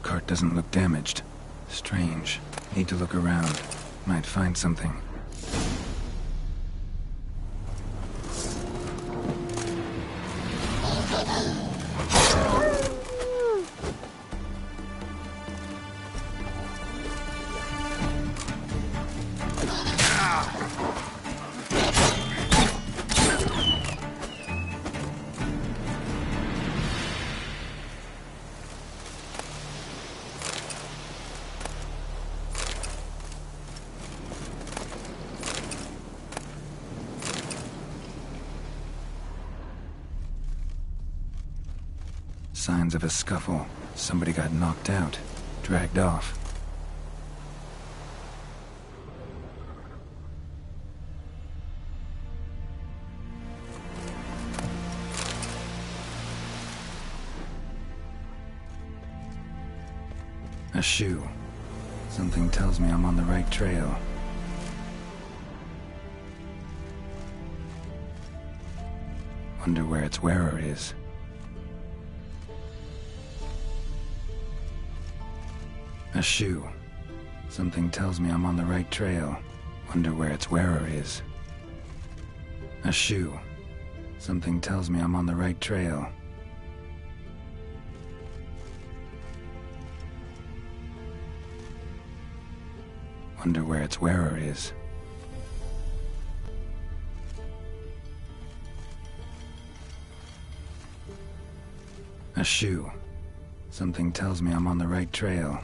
Cart doesn't look damaged. Strange. Need to look around. Might find something. Signs of a scuffle. Somebody got knocked out, dragged off. A shoe. Something tells me I'm on the right trail. Wonder where its wearer is. A shoe. Something tells me I'm on the right trail. Wonder where its wearer is. A shoe. Something tells me I'm on the right trail. Wonder where its wearer is. A shoe. Something tells me I'm on the right trail.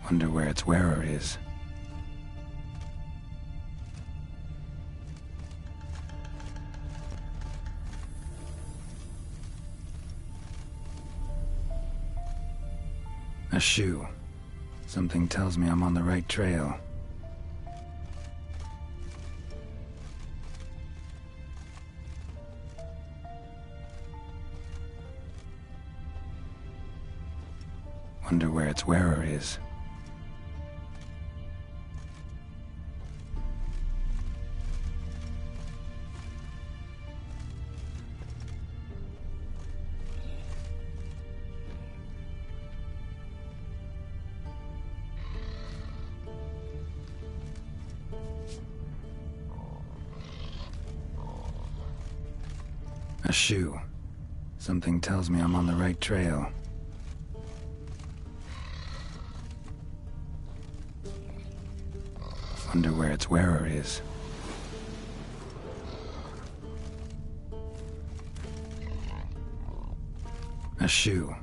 Wonder where its wearer is. A shoe. Something tells me I'm on the right trail. Wonder where its wearer is. A shoe. Something tells me I'm on the right trail. Wonder where its wearer is. A shoe.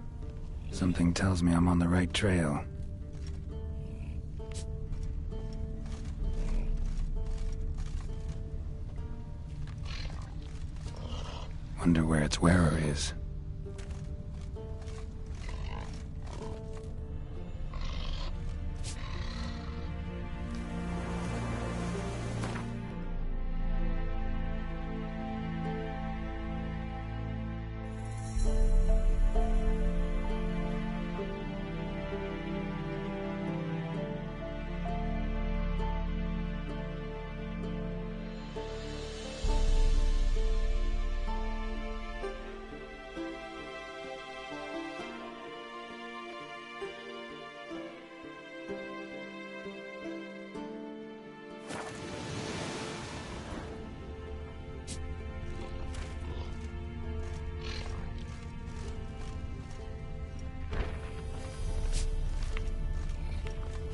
Something tells me I'm on the right trail. Wonder where its wearer is.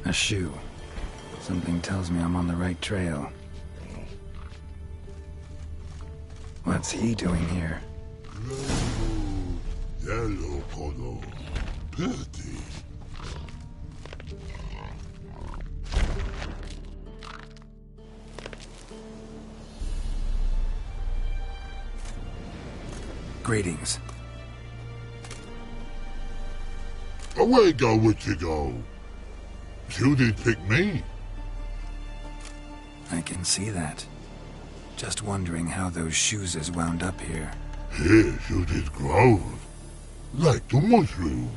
A shoe. Something tells me I'm on the right trail. What's he doing here? Yellow color. Pretty. Greetings. Away go, witchy go. You did pick me. I can see that. Just wondering how those shoes has wound up here. Here you did grow. Like the mushroom.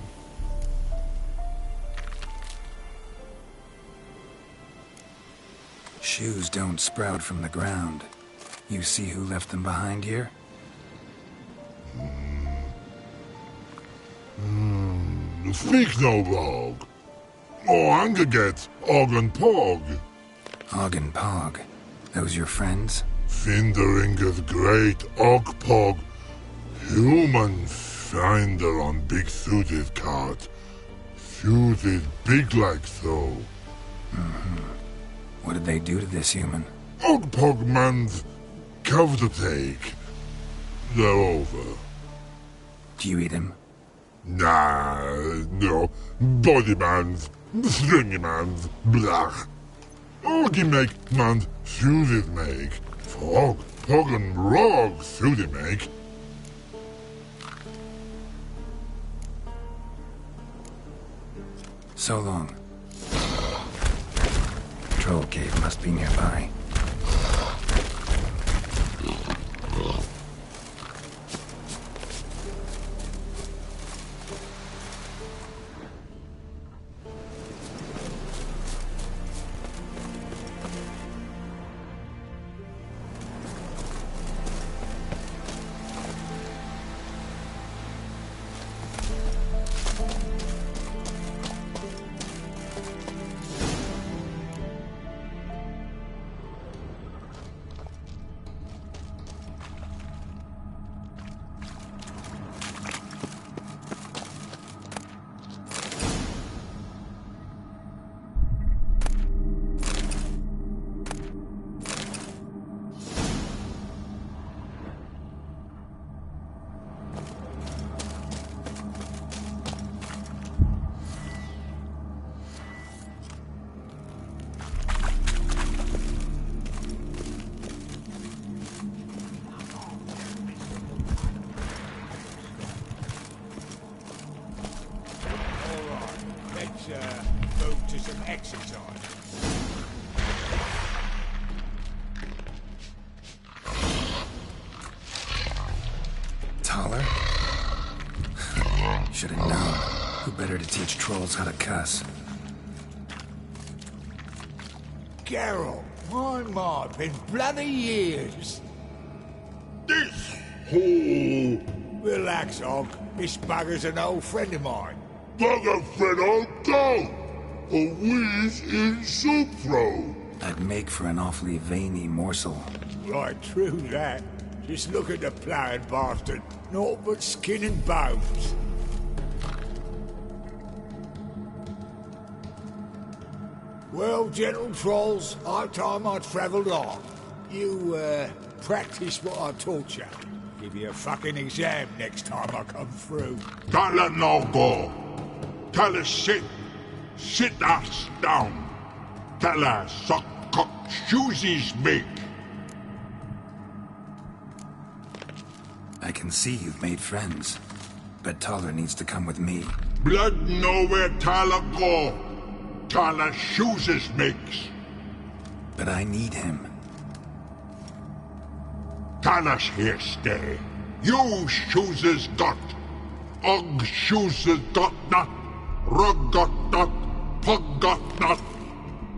Shoes don't sprout from the ground. You see who left them behind here? Speak no log. Oh, anger get Og and Pog. Og and Pog. Those your friends? Finderinger's great Og Pog. Human finder on big suited cart. Suited big like so. What did they do to this human? Og Pog man's cover to take. They're over. Do you eat him? Nah, no. Body man's, stringy man's, blah. Oggy make man's suited make. Fog, Pog and Rog suited make. So long. Troll cave must be nearby. Move to some exercise. Taller? Should have known. Who better to teach trolls how to cuss? Geralt, my, been bloody years. This hole. Relax, Og. This bugger's an old friend of mine. Bugger friend old dog. A wheeze in soup throw. I'd make for an awfully veiny morsel. Right, true that. Just look at the ploughing bastard. Naught but skin and bones. Well, gentle trolls, high time I travelled on. You, practice what I taught you. Give you a fucking exam next time I come through. Can't let no go. Tell her sit. Sit ass down. Tell her suck cock shoesies make. I can see you've made friends, but Taller needs to come with me. Blood nowhere Tala go. Tala shoeses makes. But I need him. Tala's here stay. You shoeses got. Og shoeses got not. Rug got not. Pug got not.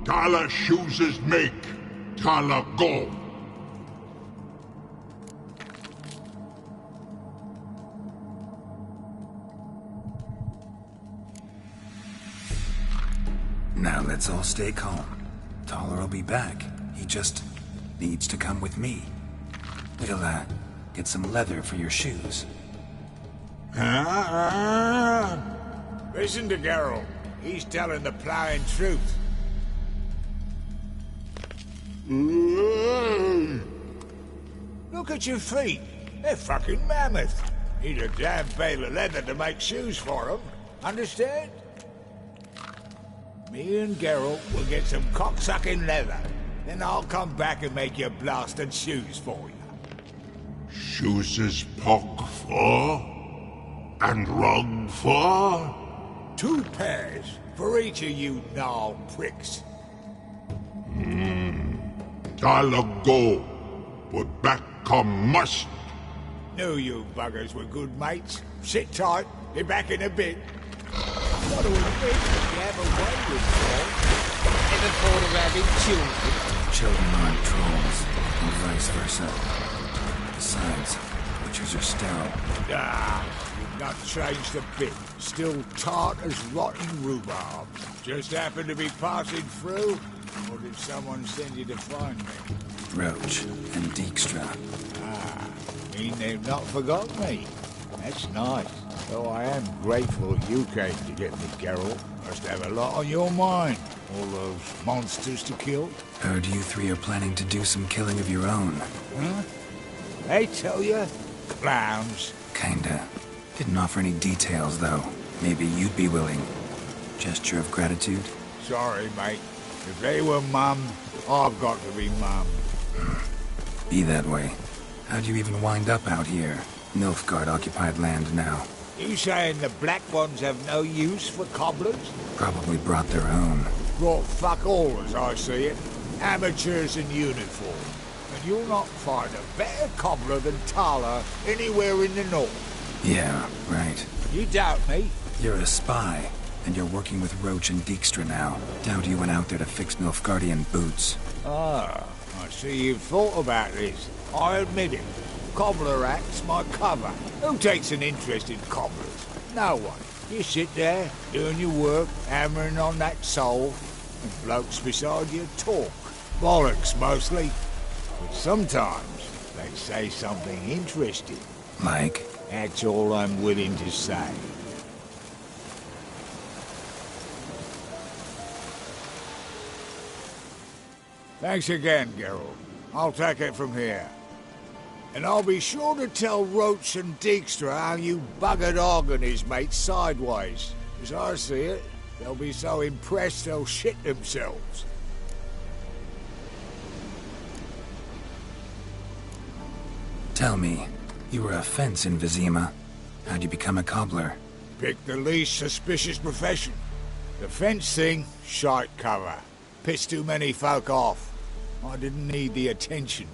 Tala shoeses make. Tala go. Now let's all stay calm. Taller will be back. He just needs to come with me. We'll, get some leather for your shoes. Listen to Geralt. He's telling the ploughing truth. Look at your feet. They're fucking mammoth. Need a damn bale of leather to make shoes for them. Understand? Me and Geralt will get some cocksucking leather. Then I'll come back and make your blasted shoes for you. Shoes is pog for? And rug for? 2 pairs for each of you gnarled pricks. I'll go, but back come must. Knew you buggers were good mates. Sit tight, be back in a bit. What do we think? You have a way with trolls. Ever thought of having children? Children aren't trolls, and vice versa. Besides, witches are sterile. You've not changed a bit. Still tart as rotten rhubarb. Just happened to be passing through? Or did someone send you to find me? Roach and Dijkstra. Mean they've not forgotten me. That's nice. Though I am grateful you came to get me, Geralt. Must have a lot on your mind. All those monsters to kill. Heard you 3 are planning to do some killing of your own. Huh? They tell you? Clowns. Kinda. Didn't offer any details, though. Maybe you'd be willing. Gesture of gratitude? Sorry, mate. If they were mum, I've got to be mum. Be that way. How'd you even wind up out here? Nilfgaard-occupied land now. You saying the black ones have no use for cobblers? Probably brought their own. Brought fuck all, as I see it. Amateurs in uniform. And you'll not find a better cobbler than Tala anywhere in the north. Yeah, right. You doubt me? You're a spy, and you're working with Roach and Dijkstra now. Doubt you went out there to fix Nilfgaardian boots. Ah, I see you've thought about this. I admit it. Cobbler act's my cover. Who takes an interest in cobblers? No one. You sit there, doing your work, hammering on that sole, and blokes beside you talk. Bollocks, mostly. But sometimes they say something interesting. Like? That's all I'm willing to say. Thanks again, Geralt. I'll take it from here. And I'll be sure to tell Roach and Dijkstra how you buggered Og and his mates sideways. As I see it, they'll be so impressed they'll shit themselves. Tell me, you were a fence in Vizima. How'd you become a cobbler? Pick the least suspicious profession. The fence thing, shite cover. Pissed too many folk off. I didn't need the attention.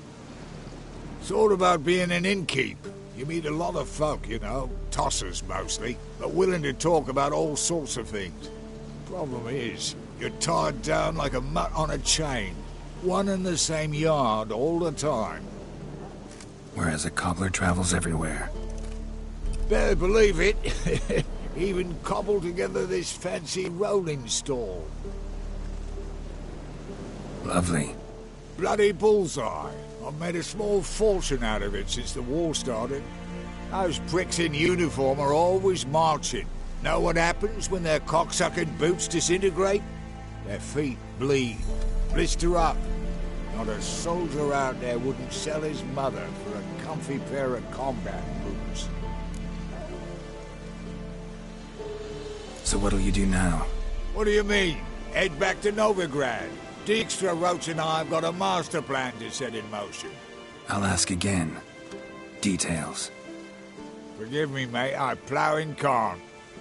It's all about being an innkeep. You meet a lot of folk, you know, tossers mostly, but willing to talk about all sorts of things. Problem is, you're tied down like a mutt on a chain. One and the same yard all the time. Whereas a cobbler travels everywhere. Better believe it. Even cobbled together this fancy rolling stall. Lovely. Bloody bullseye. I've made a small fortune out of it since the war started. Those pricks in uniform are always marching. Know what happens when their cocksucking boots disintegrate? Their feet bleed, blister up. Not a soldier out there wouldn't sell his mother for a comfy pair of combat boots. So what'll you do now? What do you mean? Head back to Novigrad. Dijkstra, Roach and I have got a master plan to set in motion. I'll ask again. Details. Forgive me, mate, I plough in corn.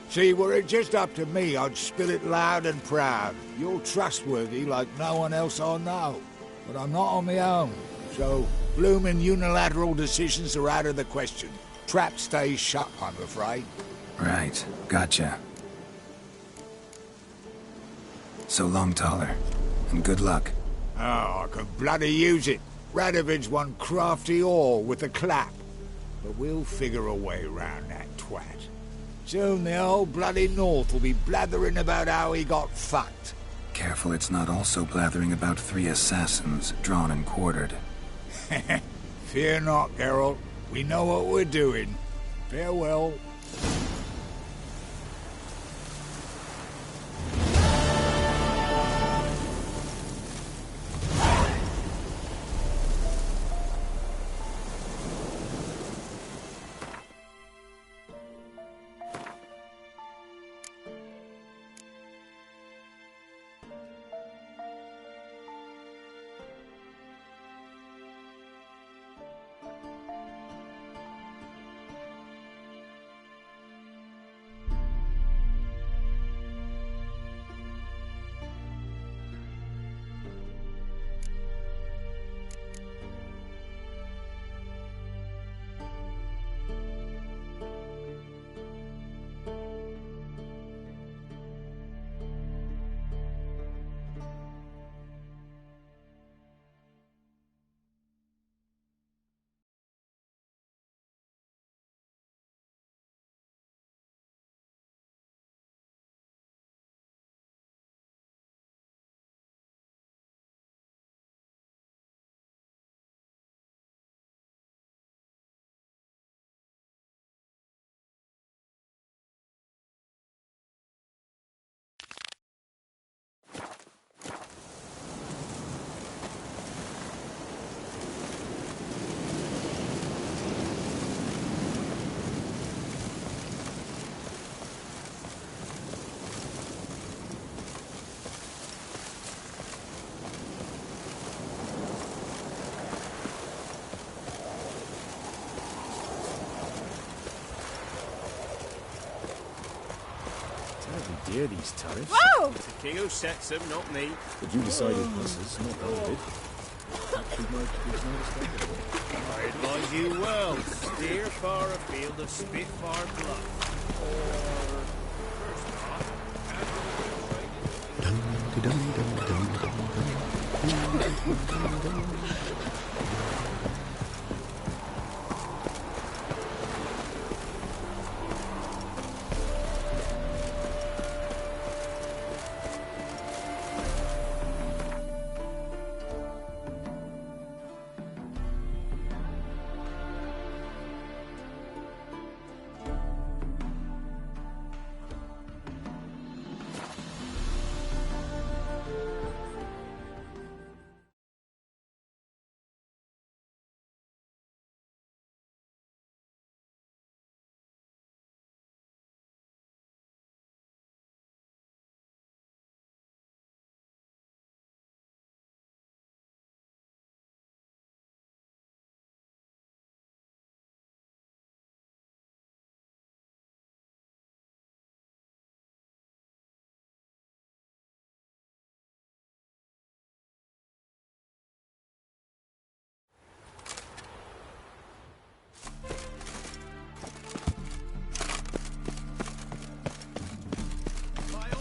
See, were it just up to me, I'd spill it loud and proud. You're trustworthy like no one else I know. But I'm not on my own, so bloomin' unilateral decisions are out of the question. Trap stays shut, I'm afraid. Right, gotcha. So long, Taller. And good luck. Oh, I can bloody use it. Radovid's one crafty ore with a clap. But we'll figure a way around that twat. Soon the whole bloody North will be blathering about how he got fucked. Careful it's not also blathering about 3 assassins, drawn and quartered. Fear not, Geralt. We know what we're doing. Farewell. hear these tariffs. Whoa! It's the king who sets them, not me. But you decided buses, not I did. I advise you well. Steer far afield of Spitfire Bluff. Or...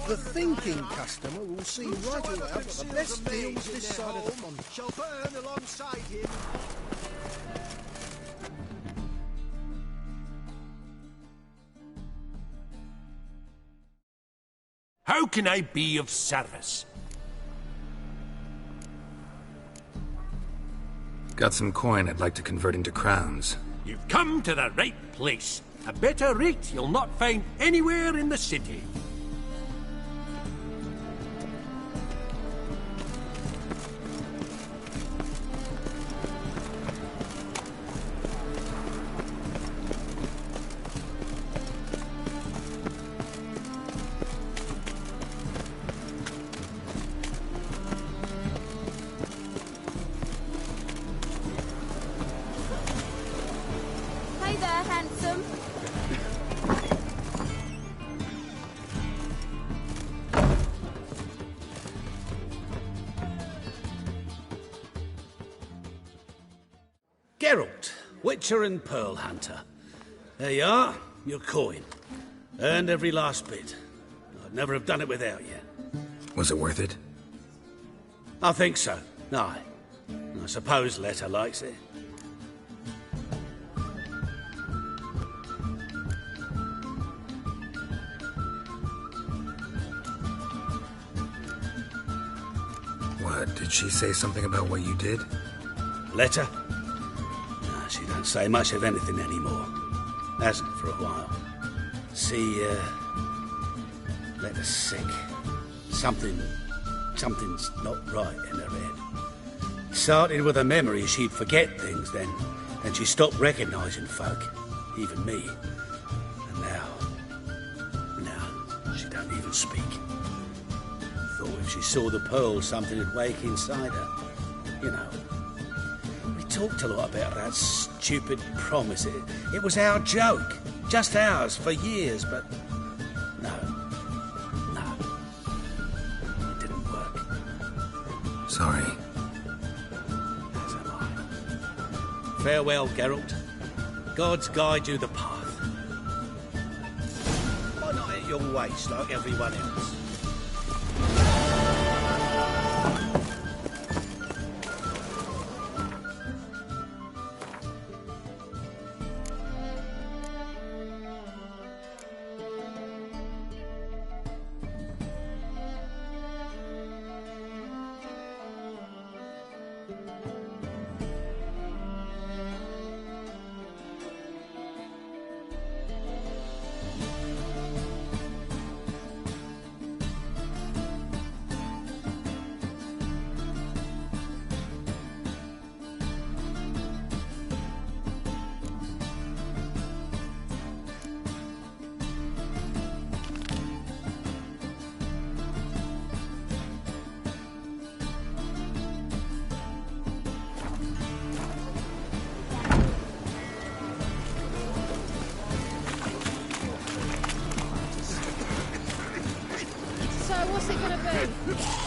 The thinking customer will see right away what the best deals this side of the pond. Shall burn alongside him. How can I be of service? Got some coin I'd like to convert into crowns. You've come to the right place. A better rate you'll not find anywhere in the city. Hey there, handsome. Geralt, Witcher and Pearl Hunter. There you are, your coin. Earned every last bit. I'd never have done it without you. Was it worth it? I think so. Aye. I suppose Letter likes it. What, did she say something about what you did? Letter? No, she don't say much of anything anymore. Hasn't for a while. See, Letter's sick. Something's not right in her head. Started with a memory she'd forget things then she stopped recognising folk, even me. And now, she don't even speak. Thought if she saw the pearl, something would wake inside her. You know, we talked a lot about that stupid promise. It was our joke. Just ours for years, but no. It didn't work. Sorry. As am I. Farewell, Geralt. Gods guide you the path. Why not at your waist like everyone else?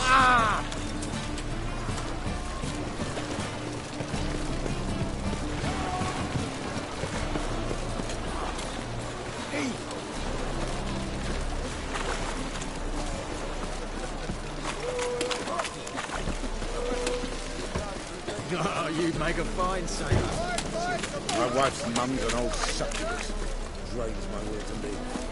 Ah! Oh, you'd make a fine sailor. My wife's mum's an old succubus. Drains my will to live.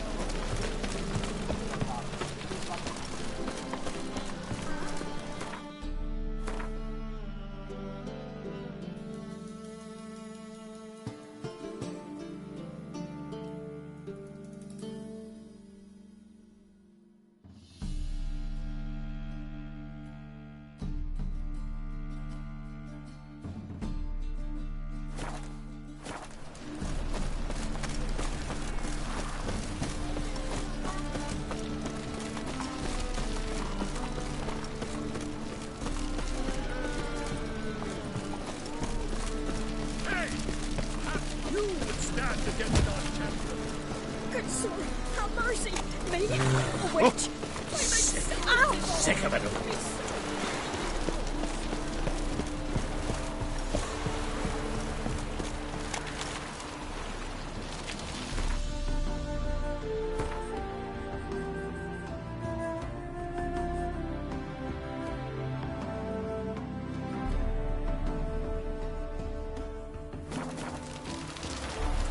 Good soul, have mercy. Me, a witch. Sick of it.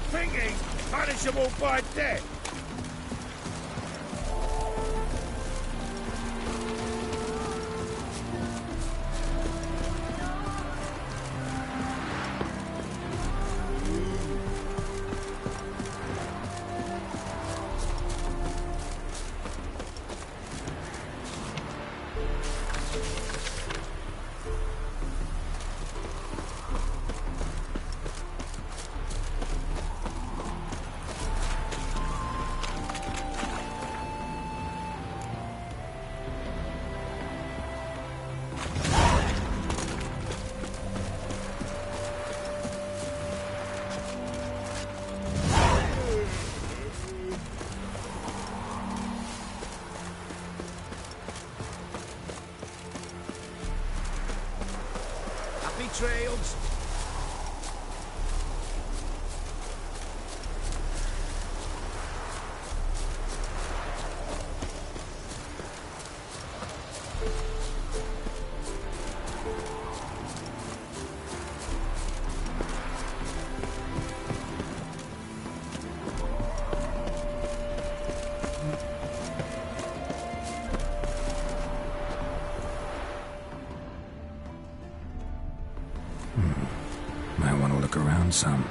Thinking punishable by death. Happy trails. Might want to look around some.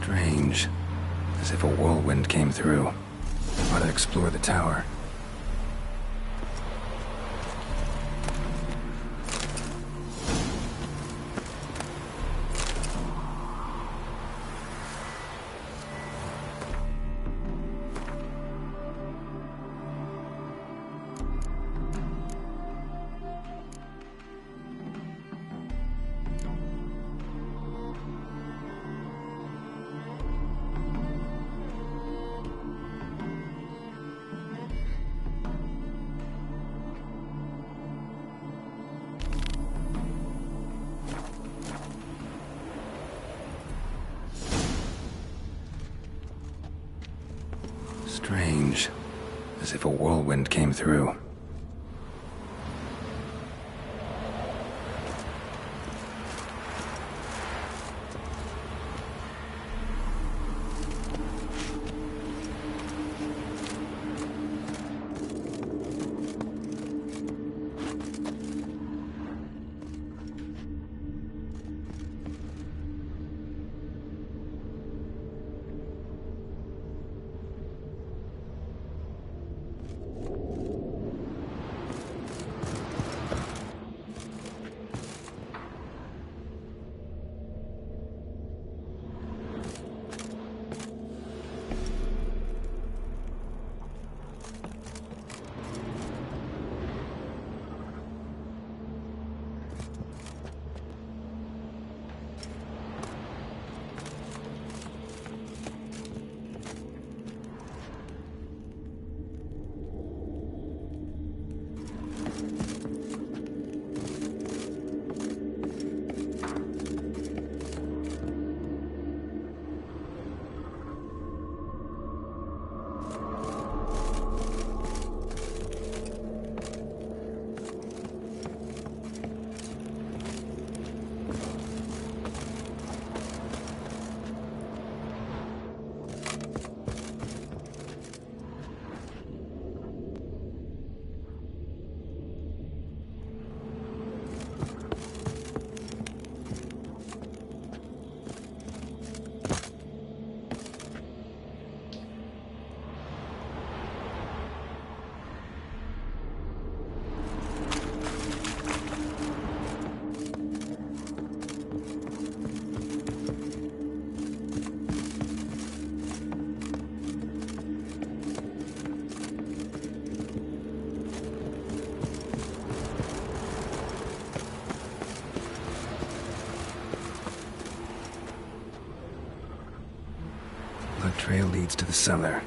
Strange. As if a whirlwind came through. Ought to explore the tower. Strange. As if a whirlwind came through. The trail leads to the cellar.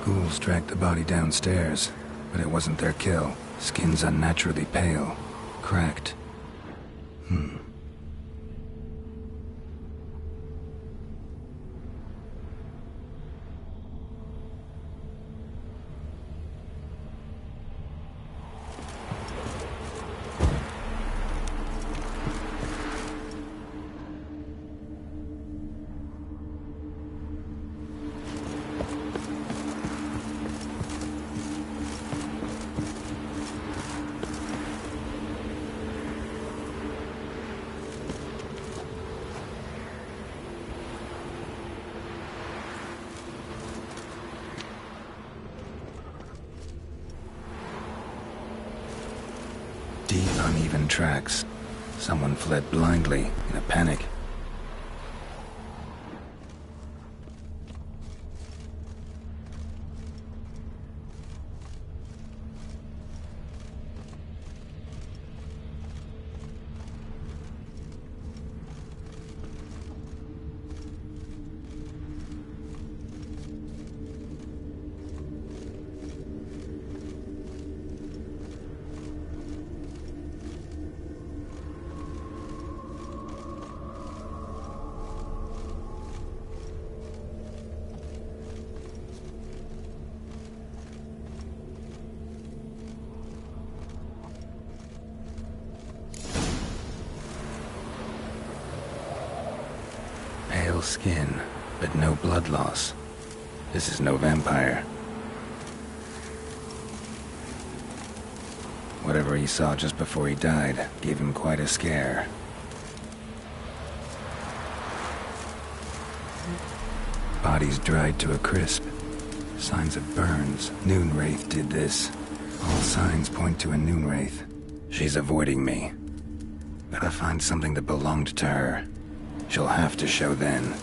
Ghouls dragged the body downstairs, but it wasn't their kill. Skin's unnaturally pale, cracked. Deep, uneven tracks. Someone fled blindly, in a panic. skin, but no blood loss. This is no vampire. Whatever he saw just before he died gave him quite a scare. Body's dried to a crisp. Signs of burns. Noonwraith did this. All signs point to a Noonwraith. She's avoiding me. Gotta find something that belonged to her. She'll have to show then.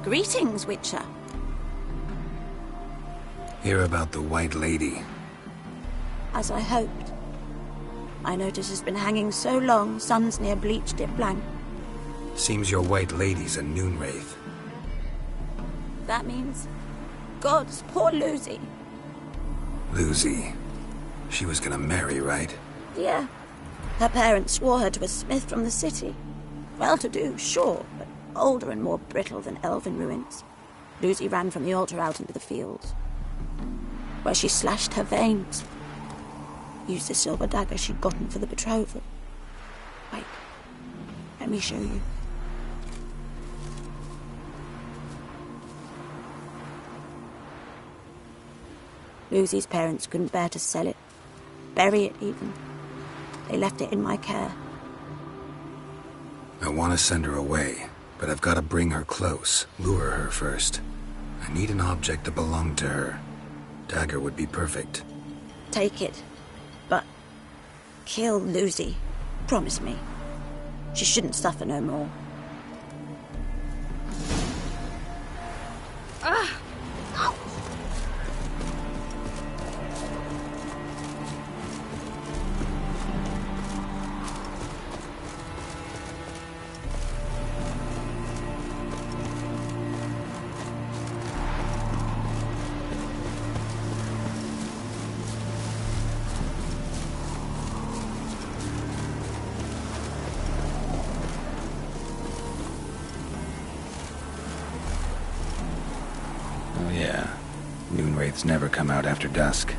Greetings, Witcher. Hear about the White Lady. As I hoped. I notice it's been hanging so long, sun's near bleached it blank. Seems your White Lady's a Noonwraith. That means... Gods, poor Lucy. Lucy. She was gonna marry, right? Yeah. Her parents swore her to a smith from the city. Well-to-do, sure, but older and more brittle than elven ruins. Lucy ran from the altar out into the fields, where she slashed her veins. Used the silver dagger she'd gotten for the betrothal. Wait, let me show you. Lucy's parents couldn't bear to sell it, bury it even. They left it in my care. I want to send her away, but I've got to bring her close, lure her first. I need an object that belonged to her. Dagger would be perfect. Take it, but kill Lucy. Promise me. She shouldn't suffer no more. Ah! Oh yeah, Noonwraiths never come out after dusk.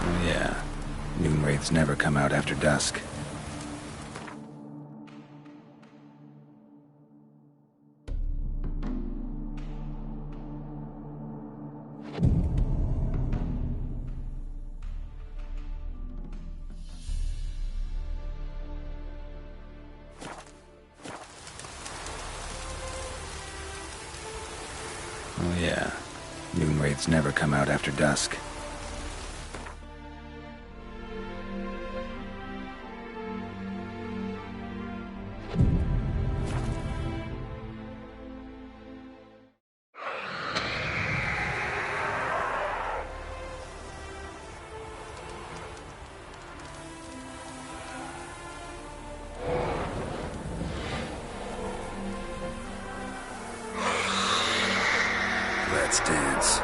Oh yeah, Noonwraiths never come out after dusk. Yeah. Moonwraiths never come out after dusk. Let's dance.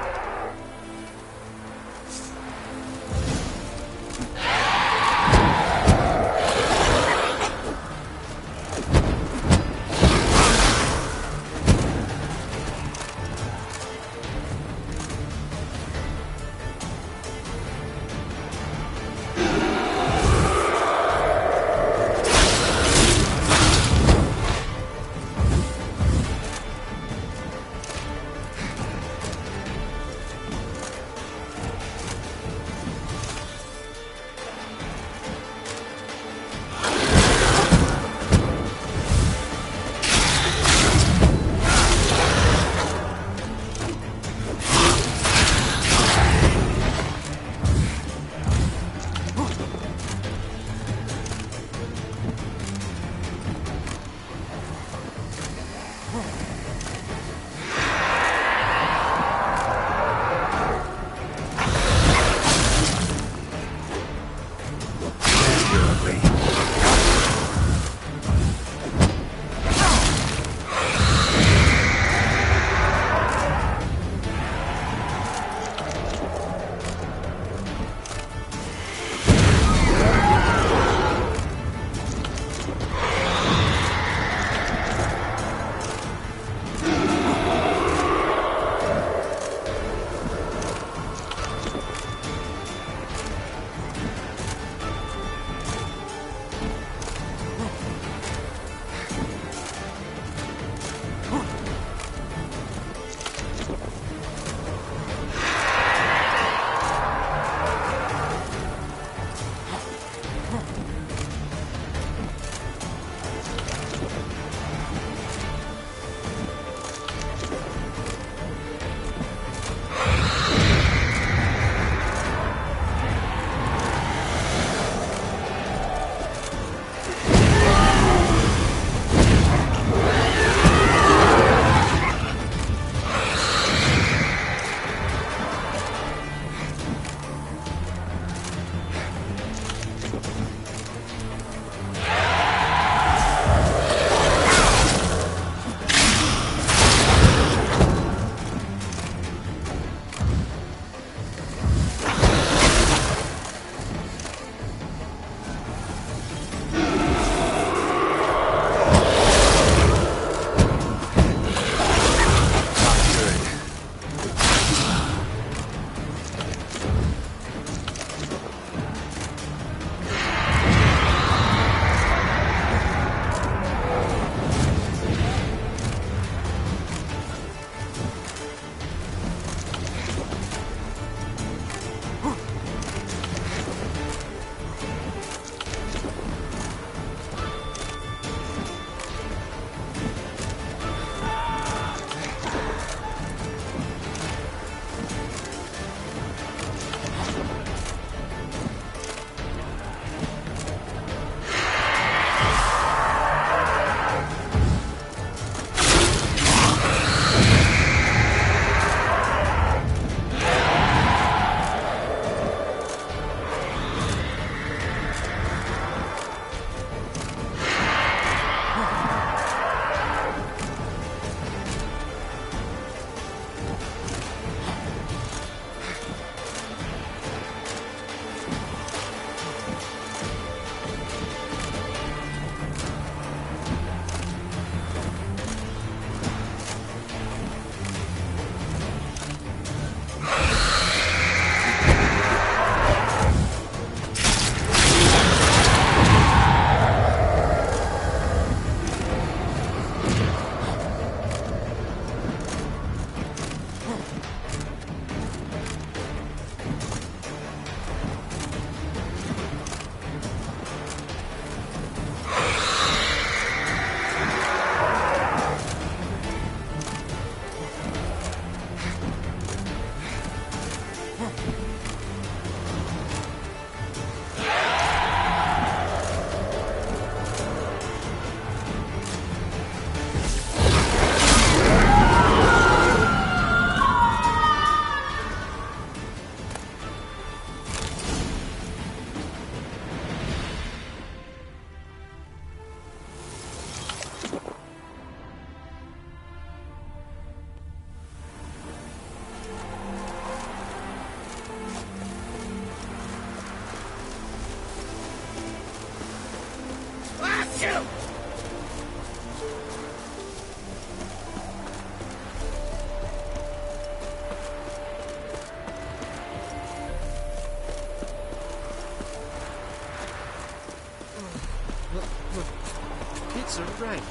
It's a rank.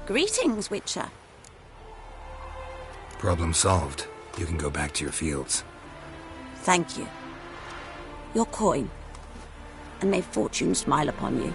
Greetings, Witcher. Problem solved. You can go back to your fields. Thank you. Your coin. And may fortune smile upon you.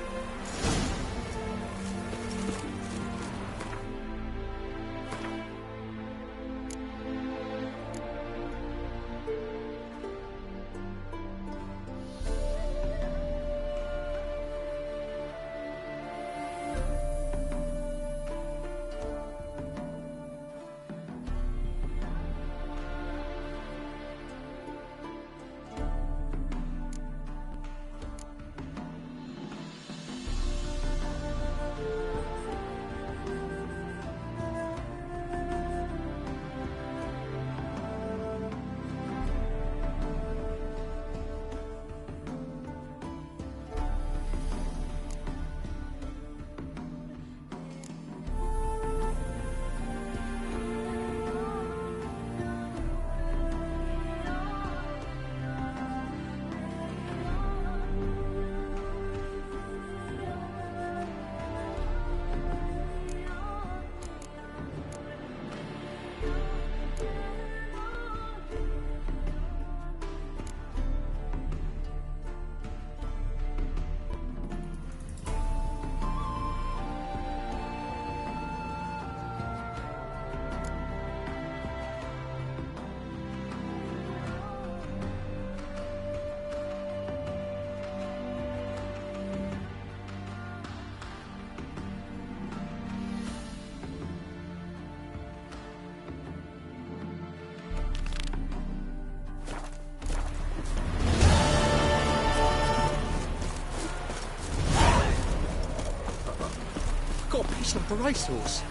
Got a piece of the racehorse.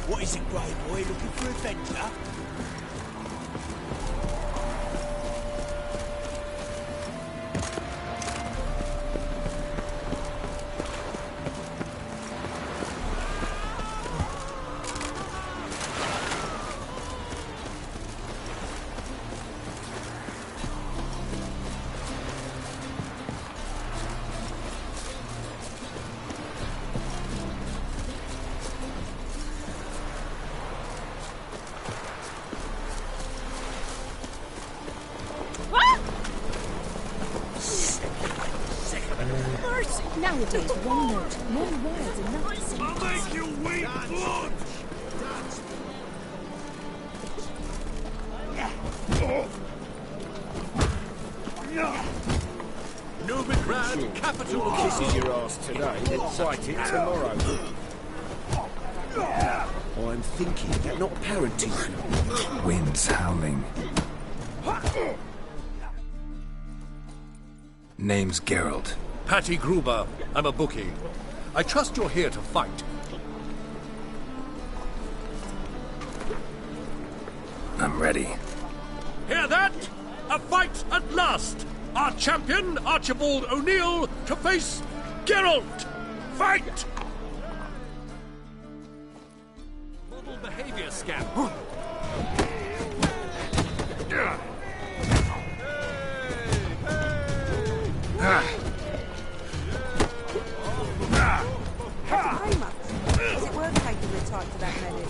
What is it, Grey Boy? Looking for adventure? Nowadays, one note, more words enough to say. I'll make you weep blood! Novigrad, capital of kisses your ass today, then fight it tomorrow. I'm thinking that not parenting. Winds howling. Name's Geralt. Patty Gruber. I'm a bookie. I trust you're here to fight. I'm ready. Hear that? A fight at last! Our champion, Archibald O'Neill, to face Geralt! Fight! Model behavior scan. Thank you very much. Is it worth taking the time to that medic?